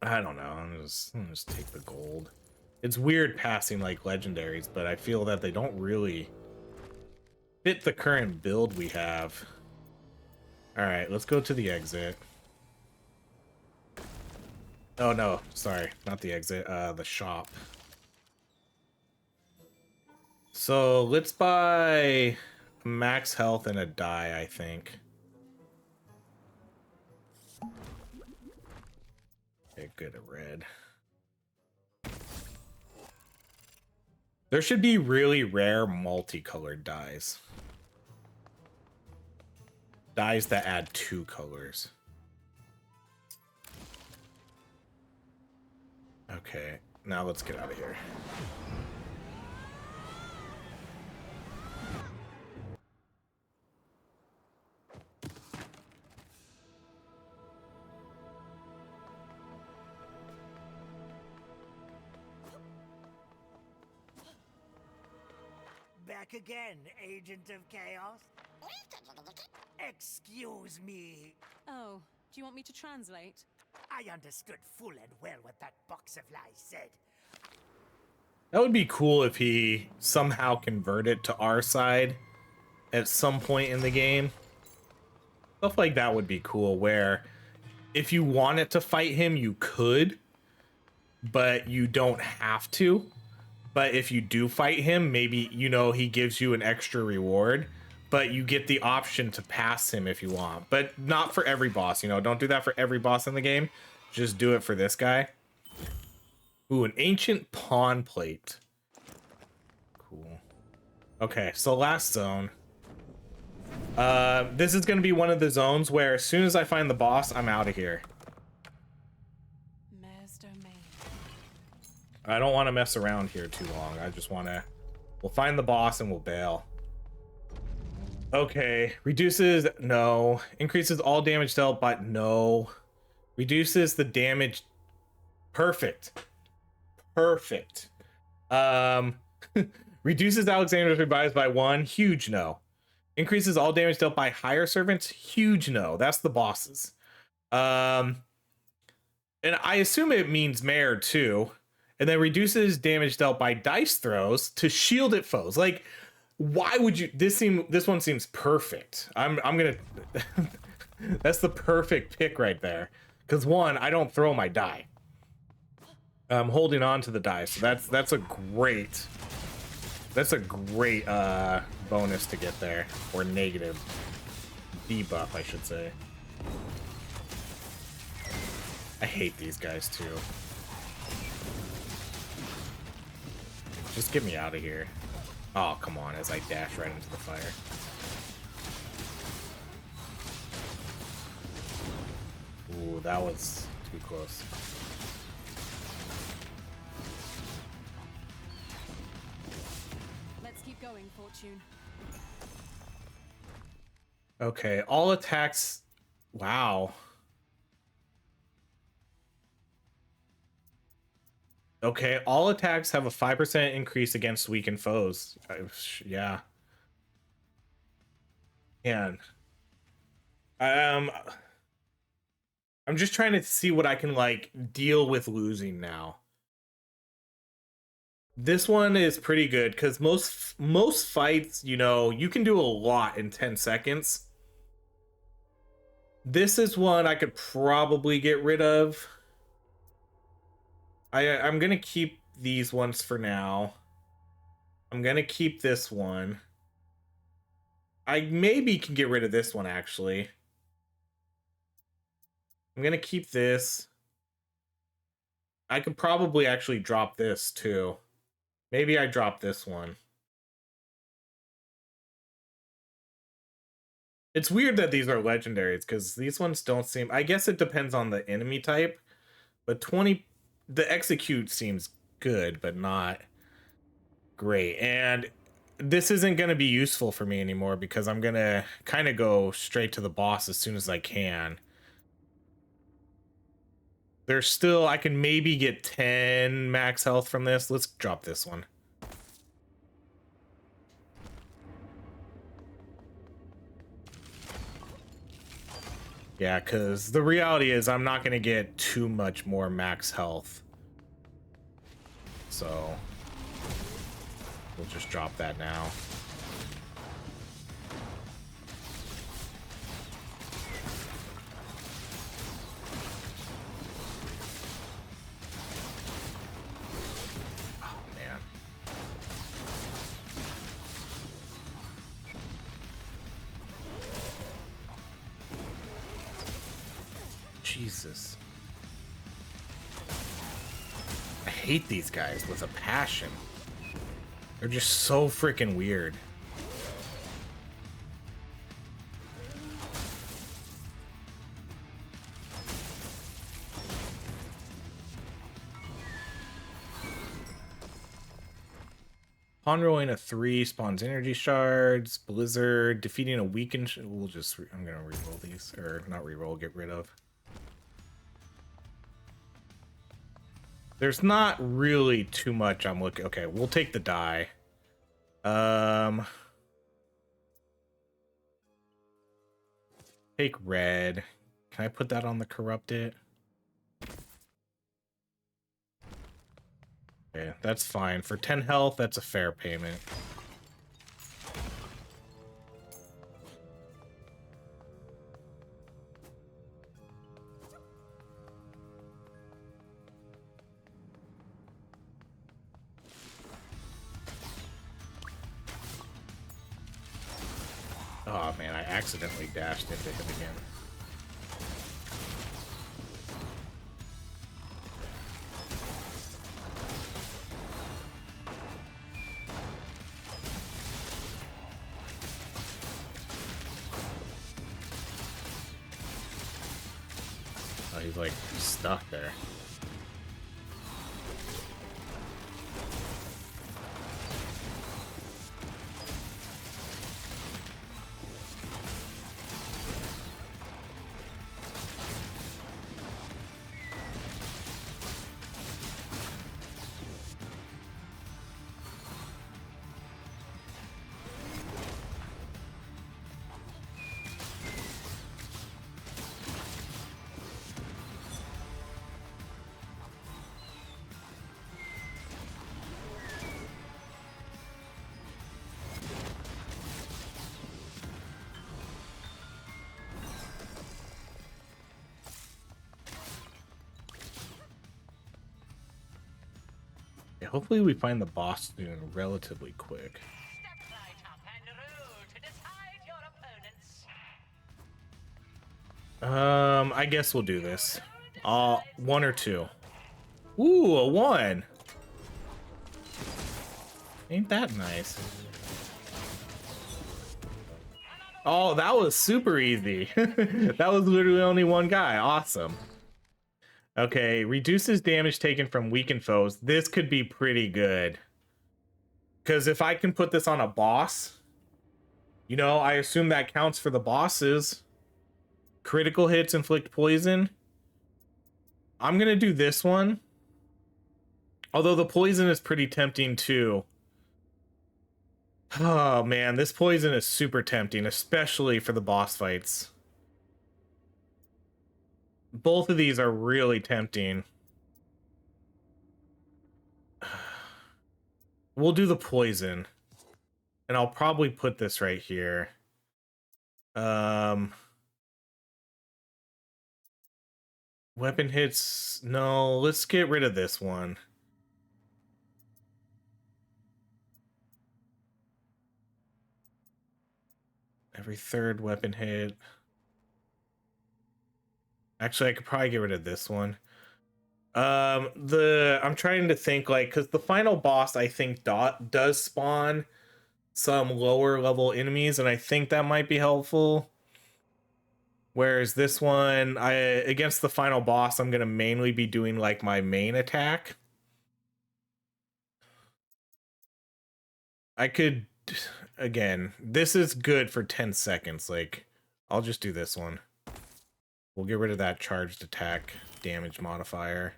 I don't know. I'm just take the gold. It's weird passing like legendaries, but I feel that they don't really fit the current build we have. All right, let's go to the exit. Oh no, sorry, not the exit, the shop. So let's buy max health and a die, I think. Okay, good at red. There should be really rare multicolored dyes. Dyes that add 2 colors. Okay, now let's get out of here. Back again, Agent of Chaos. Excuse me. Oh, do you want me to translate? I understood full and well what that box of lies said. That would be cool if he somehow converted to our side at some point in the game. Stuff like that would be cool, where if you wanted to fight him, you could, but you don't have to. But if you do fight him, maybe, you know, he gives you an extra reward, but you get the option to pass him if you want. But not for every boss, you know, don't do that for every boss in the game. Just do it for this guy. Ooh, an ancient pawn plate. Cool. Okay, so last zone. This is going to be one of the zones where as soon as I find the boss, I'm out of here. Mare's domain. I don't want to mess around here too long. I just want to... We'll find the boss and we'll bail. Okay. Reduces... No. Increases all damage dealt, but no. Reduces the damage... Perfect. Perfect. Reduces Aleksandra's revives by 1. Huge no. Increases all damage dealt by higher servants. Huge no. That's the bosses. And I assume it means Mare too. And then reduces damage dealt by dice throws to shield at foes. Like, why would you... This one seems perfect. I'm gonna... That's the perfect pick right there. Because one, I don't throw my die. I'm holding on to the die, so that's a great... That's a great bonus to get there. Or negative debuff, I should say. I hate these guys too. Just get me out of here. Oh, come on, as I dash right into the fire. Ooh, that was too close. Let's keep going, Fortune. Okay, all attacks... Wow. Okay, all attacks have a 5% increase against weakened foes. Yeah. Man. I'm just trying to see what I can, like, deal with losing now. This one is pretty good, because most fights, you know, you can do a lot in 10 seconds. This is one I could probably get rid of. I'm gonna keep these ones for now. I'm gonna keep this one. I maybe can get rid of this one, actually. I'm gonna keep this. I could probably actually drop this, too. Maybe I drop this one. It's weird that these are legendaries, because these ones don't seem... I guess it depends on the enemy type. But 20, the execute seems good, but not great. And this isn't going to be useful for me anymore because I'm going to kind of go straight to the boss as soon as I can. There's still, I can maybe get 10 max health from this. Let's drop this one. Yeah, because the reality is I'm not going to get too much more max health. So we'll just drop that now. Oh, man. Jesus. I hate these guys with a passion. They're just so freaking weird. Upon rolling a 3 spawns energy shards. Blizzard. Defeating a weakened... We'll just... I'm gonna reroll these. Or not reroll, get rid of. There's not really too much I'm looking... Okay, we'll take the die. Take red. Can I put that on the corrupted? Okay, that's fine. For 10 health, that's a fair payment. Oh man, I accidentally dashed into him again. Oh, he's like stuck there. Yeah, hopefully we find the boss soon, relatively quick. Step right up and roll to decide your opponents. I guess we'll do this. 1 or 2. Ooh, a 1. Ain't that nice? Oh, that was super easy. That was literally only one guy. Awesome. Okay, reduces damage taken from weakened foes. This could be pretty good. Because if I can put this on a boss, you know, I assume that counts for the bosses. Critical hits inflict poison. I'm going to do this one. Although the poison is pretty tempting too. Oh man, this poison is super tempting, especially for the boss fights. Both of these are really tempting. We'll do the poison. And I'll probably put this right here. Weapon hits. No, let's get rid of this one. Every third weapon hit. Actually, I could probably get rid of this one. I'm trying to think, like, because the final boss, I think, does spawn some lower level enemies, and I think that might be helpful. Whereas this one, against the final boss, I'm gonna mainly be doing like my main attack. I could, again, this is good for 10 seconds. Like, I'll just do this one. We'll get rid of that charged attack damage modifier.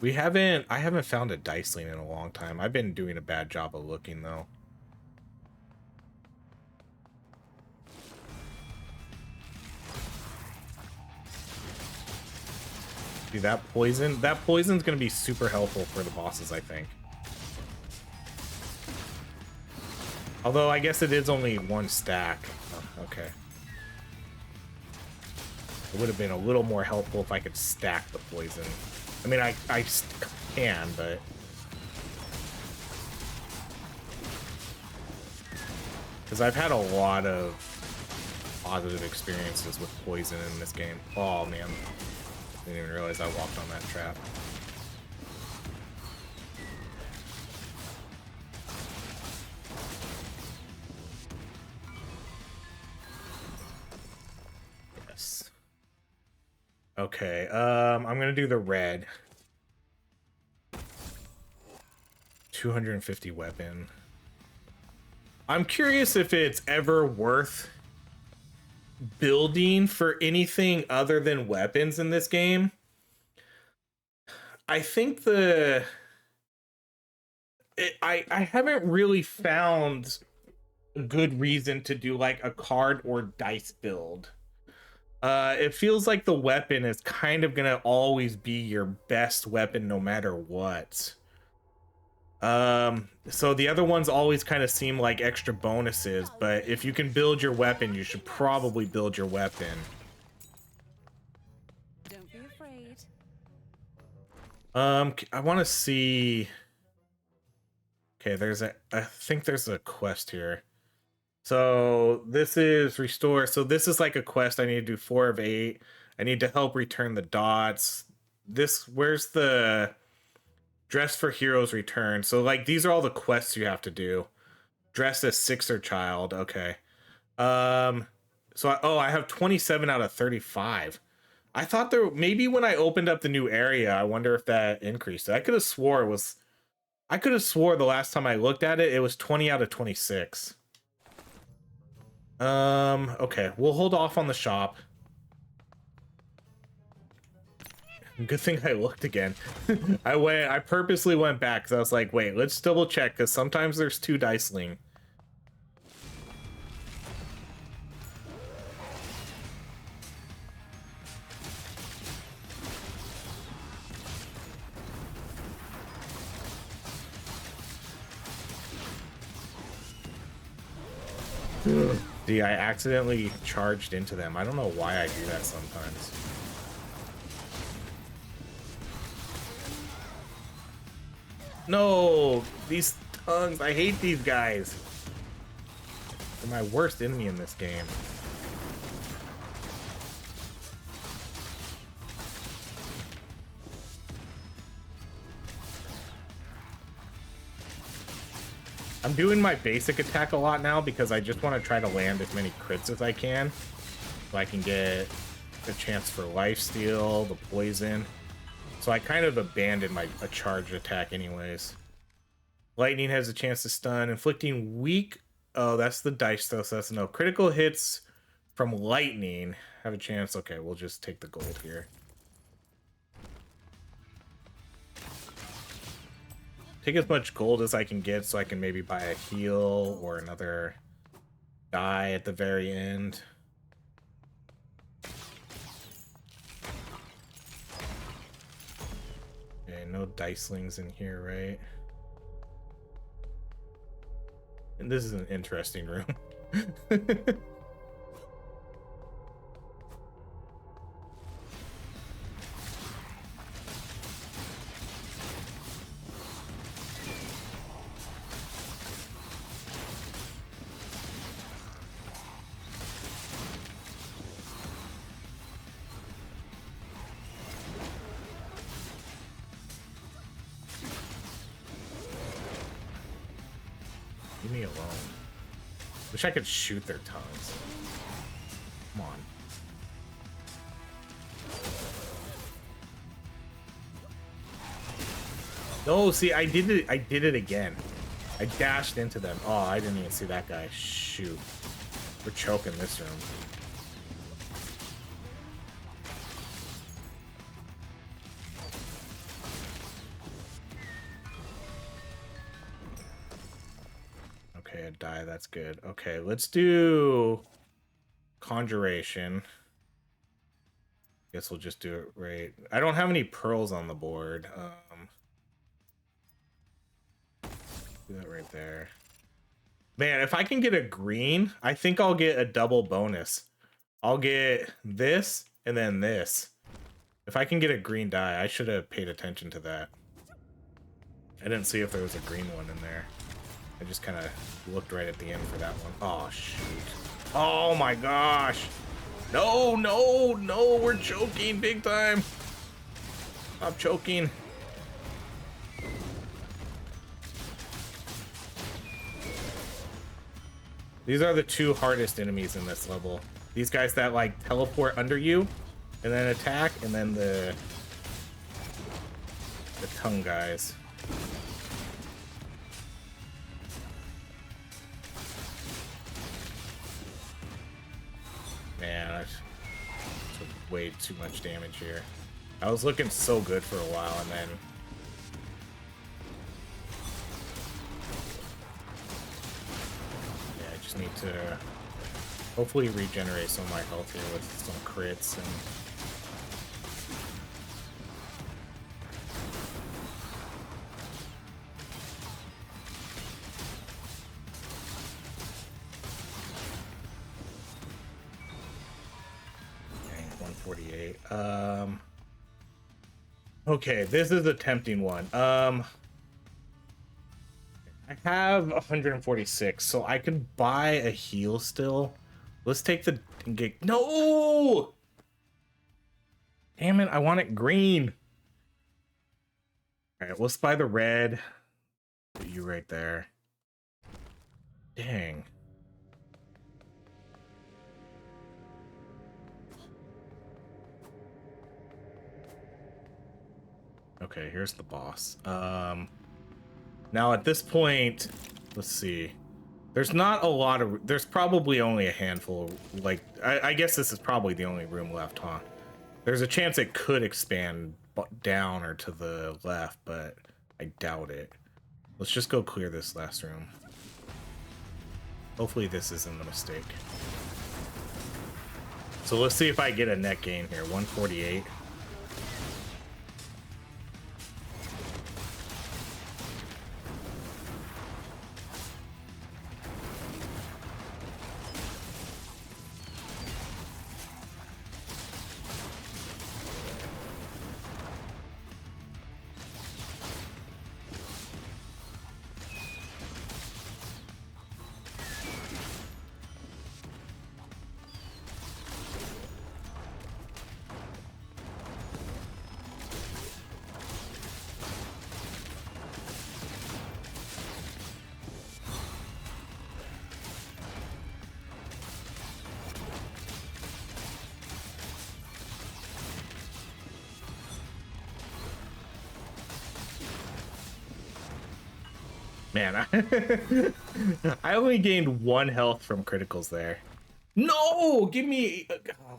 I haven't found a diceling in a long time. I've been doing a bad job of looking though. See that poison? That poison's gonna be super helpful for the bosses, I think. Although I guess it is only one stack. Oh, okay. It would have been a little more helpful if I could stack the poison. I mean, I can, but... Because I've had a lot of positive experiences with poison in this game. Oh, man. Didn't even realize I walked on that trap. Yes. Okay, I'm gonna do the red. 250 weapon. I'm curious if it's ever worth building for anything other than weapons in this game. I think I haven't really found a good reason to do like a card or dice build. It feels like the weapon is kind of gonna always be your best weapon no matter what. So the other ones always kind of seem like extra bonuses, but if you can build your weapon, you should probably build your weapon. Don't be afraid. I want to see. Okay, I think there's a quest here. So this is restore. So this is like a quest. I need to do 4 of 8. I need to help return the dots. Where's the dress for heroes return? So like these are all the quests you have to do. Dress as Sixer child. Okay. I have 27 out of 35. I thought maybe when I opened up the new area, I wonder if that increased. I could have swore the last time I looked at it, it was 20 out of 26. Okay, we'll hold off on the shop. Good thing I looked again. I purposely went back because I was like, wait, let's double check because sometimes there's 2 diceling. See, I accidentally charged into them. I don't know why I do that sometimes. No! These tongues! I hate these guys! They're my worst enemy in this game. I'm doing my basic attack a lot now because I just want to try to land as many crits as I can. So I can get a chance for lifesteal, the poison. So I kind of abandoned a charged attack anyways. Lightning has a chance to stun. Inflicting weak... Oh, that's the dice though, so that's no. Critical hits from lightning have a chance. Okay, we'll just take the gold here. Take as much gold as I can get so I can maybe buy a heal or another die at the very end. Okay, no dicelings in here, right? And this is an interesting room. Leave me alone. The Wish I could shoot their tongues. Come on. No, see, I did it again. I dashed into them. Oh, I didn't even see that guy. Shoot. We're choking this room. Okay, a die, that's good. Okay, let's do Conjuration. Guess we'll just do it right. I don't have any pearls on the board. Do that right there. Man, if I can get a green, I think I'll get a double bonus. I'll get this and then this. If I can get a green die, I should have paid attention to that. I didn't see if there was a green one in there. I just kind of looked right at the end for that one. Oh, shoot. Oh my gosh. No, no, no, we're choking big time. Stop choking. These are the two hardest enemies in this level. These guys that like teleport under you and then attack, and then the tongue guys. Man, I took way too much damage here. I was looking so good for a while, and then need to hopefully regenerate some of my health here with some crits and dang, 148. Okay, this is a tempting one. I have 146, so I can buy a heal still. Let's take the get. No! Damn it, I want it green. All right, let's buy the red. Put you right there. Dang. Okay, here's the boss. Now at this point, let's see. There's not a lot of. There's probably only a handful. Like I guess this is probably the only room left, huh? There's a chance it could expand down or to the left, but I doubt it. Let's just go clear this last room. Hopefully this isn't a mistake. So let's see if I get a net gain here. 148. Man, I only gained 1 health from criticals there. No! Give me...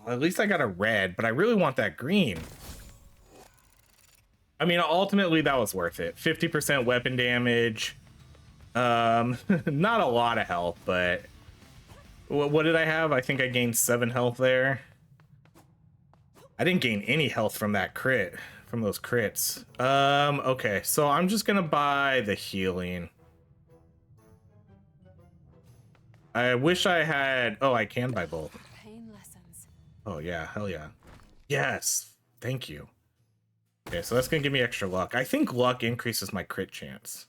at least I got a red, but I really want that green. I mean, ultimately, that was worth it. 50% weapon damage. Not a lot of health, but... What did I have? I think I gained 7 health there. I didn't gain any health from that crit. From those crits. Okay, so I'm just gonna buy the healing. I wish I had... Oh, I can buy both. Pain lessons. Oh, yeah. Hell yeah. Yes. Thank you. Okay, so that's going to give me extra luck. I think luck increases my crit chance.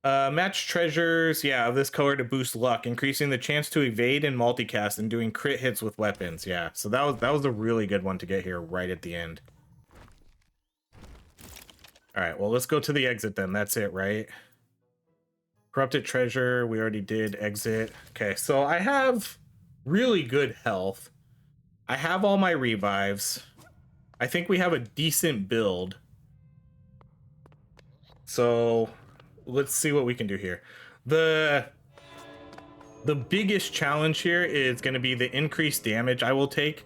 Match treasures, yeah, of this color to boost luck, increasing the chance to evade and multicast and doing crit hits with weapons. Yeah, so that was a really good one to get here right at the end. All right, well, let's go to the exit then. That's it, right? Corrupted treasure, we already did. Exit. Okay, so I have really good health. I have all my revives. I think we have a decent build. So let's see what we can do here. The biggest challenge here is going to be the increased damage I will take,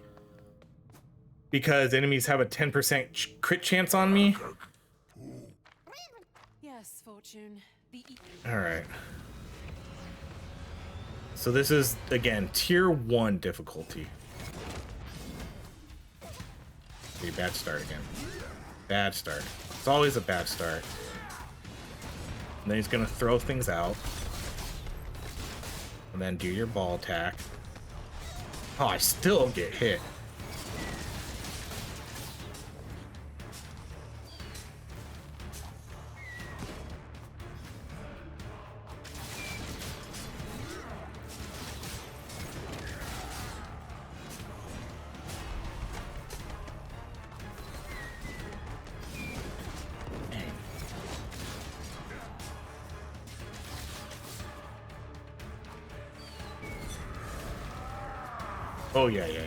because enemies have a 10% crit chance on me. Yes, Fortune. All right. So this is, again, tier 1 difficulty. Okay, bad start again. Bad start. It's always a bad start. And then he's going to throw things out. And then do your ball attack. Oh, I still get hit. Oh, yeah, okay.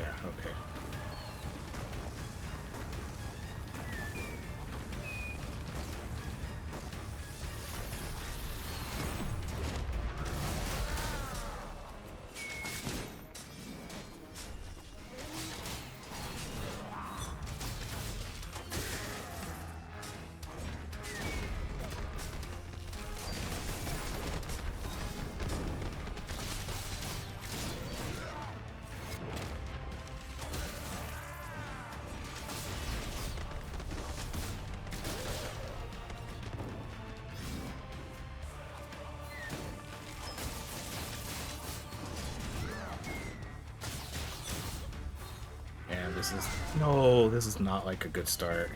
And this is... No, this is not like a good start.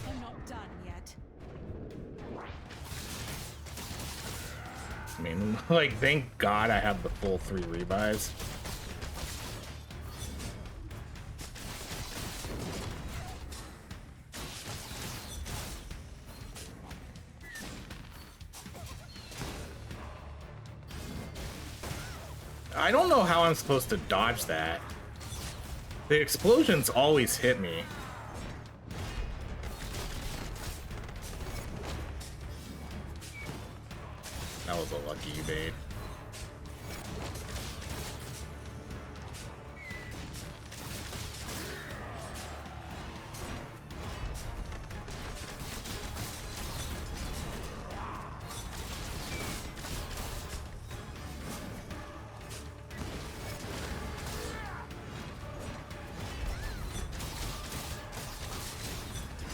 I'm not done yet. I mean, like, thank God I have the full 3 revives. I don't know how I'm supposed to dodge that. The explosions always hit me. That was a lucky evade.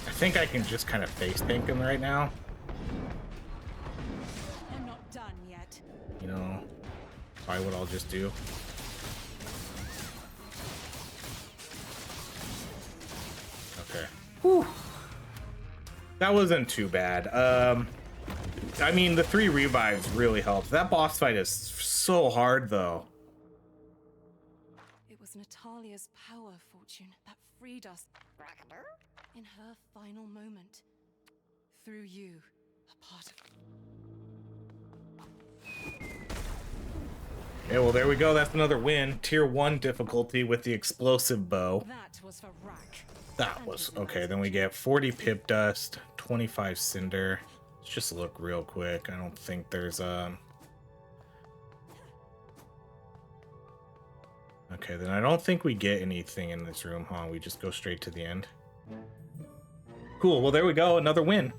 I think I can just kind of face tank him right now. I'm not done yet. You know, probably what I'll just do. Okay. Whew. That wasn't too bad. I mean, the 3 revives really helped. That boss fight is so hard, though. It was Natalia's power, Fortune, that freed us. In her final moment. Through you, a part of... Yeah, well, there we go. That's another win. Tier 1 difficulty with the explosive bow. That was for Rack. That was... Okay, then we get 40 pip dust, 25 cinder. Let's just look real quick. I don't think there's Okay, then I don't think we get anything in this room, huh? We just go straight to the end. Cool, well, there we go. Another win.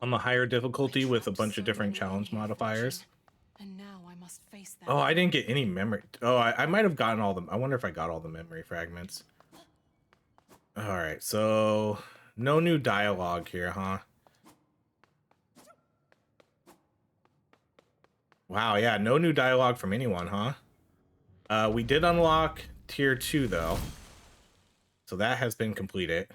On the higher difficulty with a bunch of different challenge modifiers. And now I must face that. Oh, I didn't get any memory. Oh, I might have gotten all them. I wonder if I got all the memory fragments. All right, so no new dialogue here, huh? Wow, yeah, no new dialogue from anyone, huh? We did unlock tier 2 though. So that has been completed.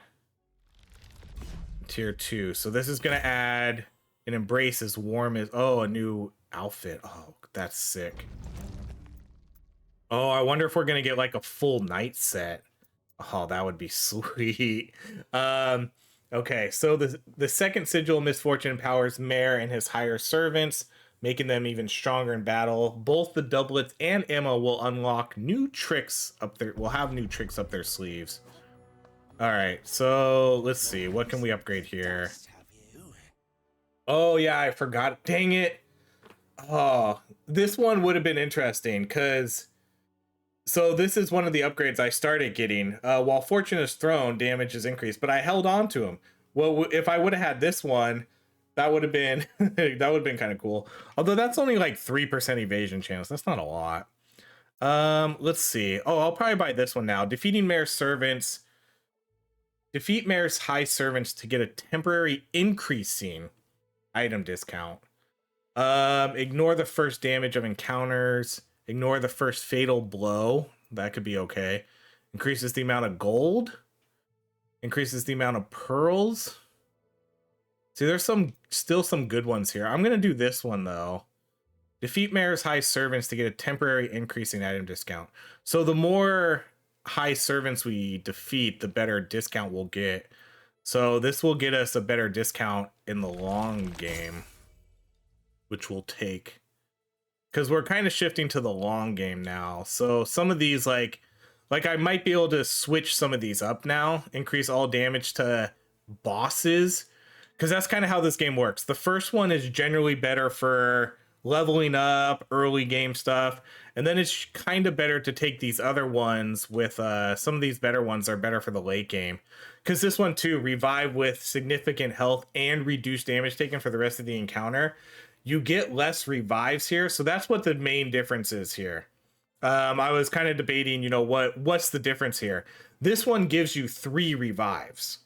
Tier 2. So this is gonna add an embrace as warm as a new outfit. Oh, that's sick. Oh, I wonder if we're gonna get like a full night set. Oh, that would be sweet. Okay, so the second sigil of misfortune empowers Mayor and his higher servants, making them even stronger in battle. Both the doublets and Emma will unlock new tricks up there. Will have new tricks up their sleeves. All right, so let's see. What can we upgrade here? Oh yeah, I forgot. Dang it. Oh, this one would have been interesting because so this is one of the upgrades I started getting. While fortune is thrown, damage is increased, but I held on to him. Well, if I would have had this one, that would have been that would have been kind of cool. Although that's only like 3% evasion chance. That's not a lot. Let's see. Oh, I'll probably buy this one now. Defeating Mayor's servants. Defeat Mayor's high servants to get a temporary increasing item discount. Ignore the first damage of encounters. Ignore the first fatal blow. That could be okay. Increases the amount of gold. Increases the amount of pearls. See, there's still some good ones here. I'm gonna do this one though. Defeat Mayor's high servants to get a temporary increasing item discount. So the more high servants we defeat, the better discount we'll get. So this will get us a better discount in the long game, which we'll take. Because we're kind of shifting to the long game now. So some of these, like I might be able to switch some of these up now. Increase all damage to bosses. Because that's kind of how this game works. The first one is generally better for leveling up, early game stuff. And then it's kind of better to take these other ones with, some of these better ones are better for the late game. Because this one too, revive with significant health and reduced damage taken for the rest of the encounter. You get less revives here, so that's what the main difference is here. I was kind of debating, you know, what's the difference here? This one gives you 3 revives.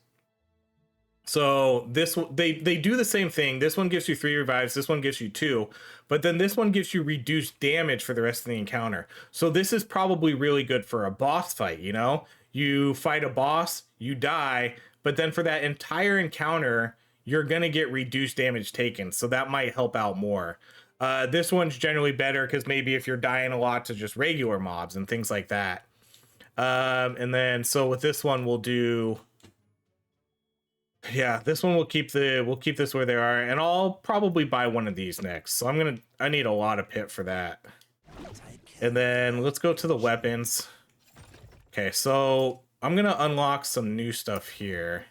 So they do the same thing. This one gives you 3 revives. This one gives you 2, but then this one gives you reduced damage for the rest of the encounter. So this is probably really good for a boss fight. You know, you fight a boss, you die, but then for that entire encounter, you're going to get reduced damage taken. So that might help out more. This one's generally better because maybe if you're dying a lot to just regular mobs and things like that. And then, so with this one, we'll do, yeah, this one we'll keep this where they are. And I'll probably buy one of these next. So I need a lot of pit for that. And then let's go to the weapons. Okay, so I'm going to unlock some new stuff here.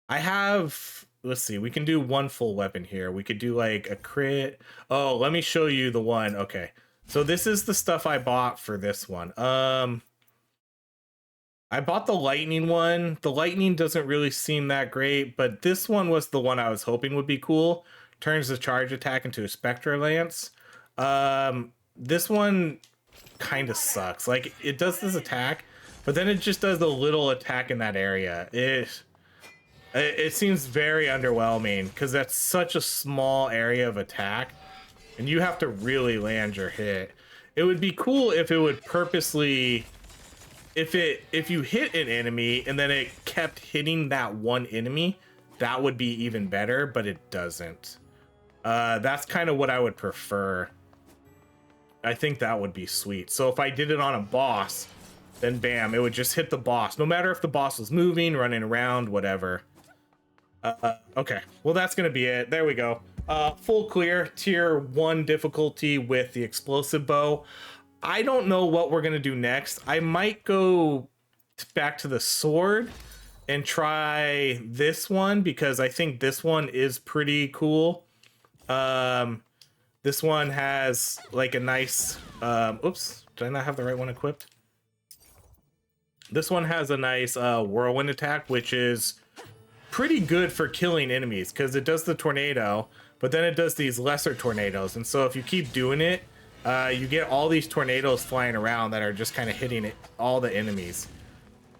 I have, let's see, we can do one full weapon here. We could do like a crit. Oh, let me show you the one. Okay, so this is the stuff I bought for this one. I bought the lightning one. The lightning doesn't really seem that great, but this one was the one I was hoping would be cool. Turns the charge attack into a Spectre Lance. This one kind of sucks. Like, it does this attack, but then it just does a little attack in that area. It seems very underwhelming because that's such a small area of attack and you have to really land your hit. It would be cool if it would purposely, if you hit an enemy and then it kept hitting that one enemy, that would be even better, but it doesn't. That's kind of what I would prefer. I think that would be sweet. So if I did it on a boss, then bam, it would just hit the boss, no matter if the boss was moving, running around, whatever. Okay, well that's gonna be it. There we go. Full clear, tier 1 difficulty with the explosive bow. I don't know what we're gonna do next. I might go back to the sword and try this one because I think this one is pretty cool. This one has like a nice, oops, did I not have the right one equipped? This one has a nice whirlwind attack, which is pretty good for killing enemies because it does the tornado, but then it does these lesser tornadoes. And so if you keep doing it, you get all these tornadoes flying around that are just kind of hitting all the enemies.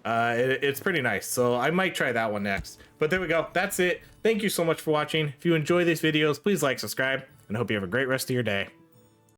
It's pretty nice, so I might try that one next. But there we go. That's it. Thank you so much for watching. If you enjoy these videos, please like, subscribe, and I hope you have a great rest of your day.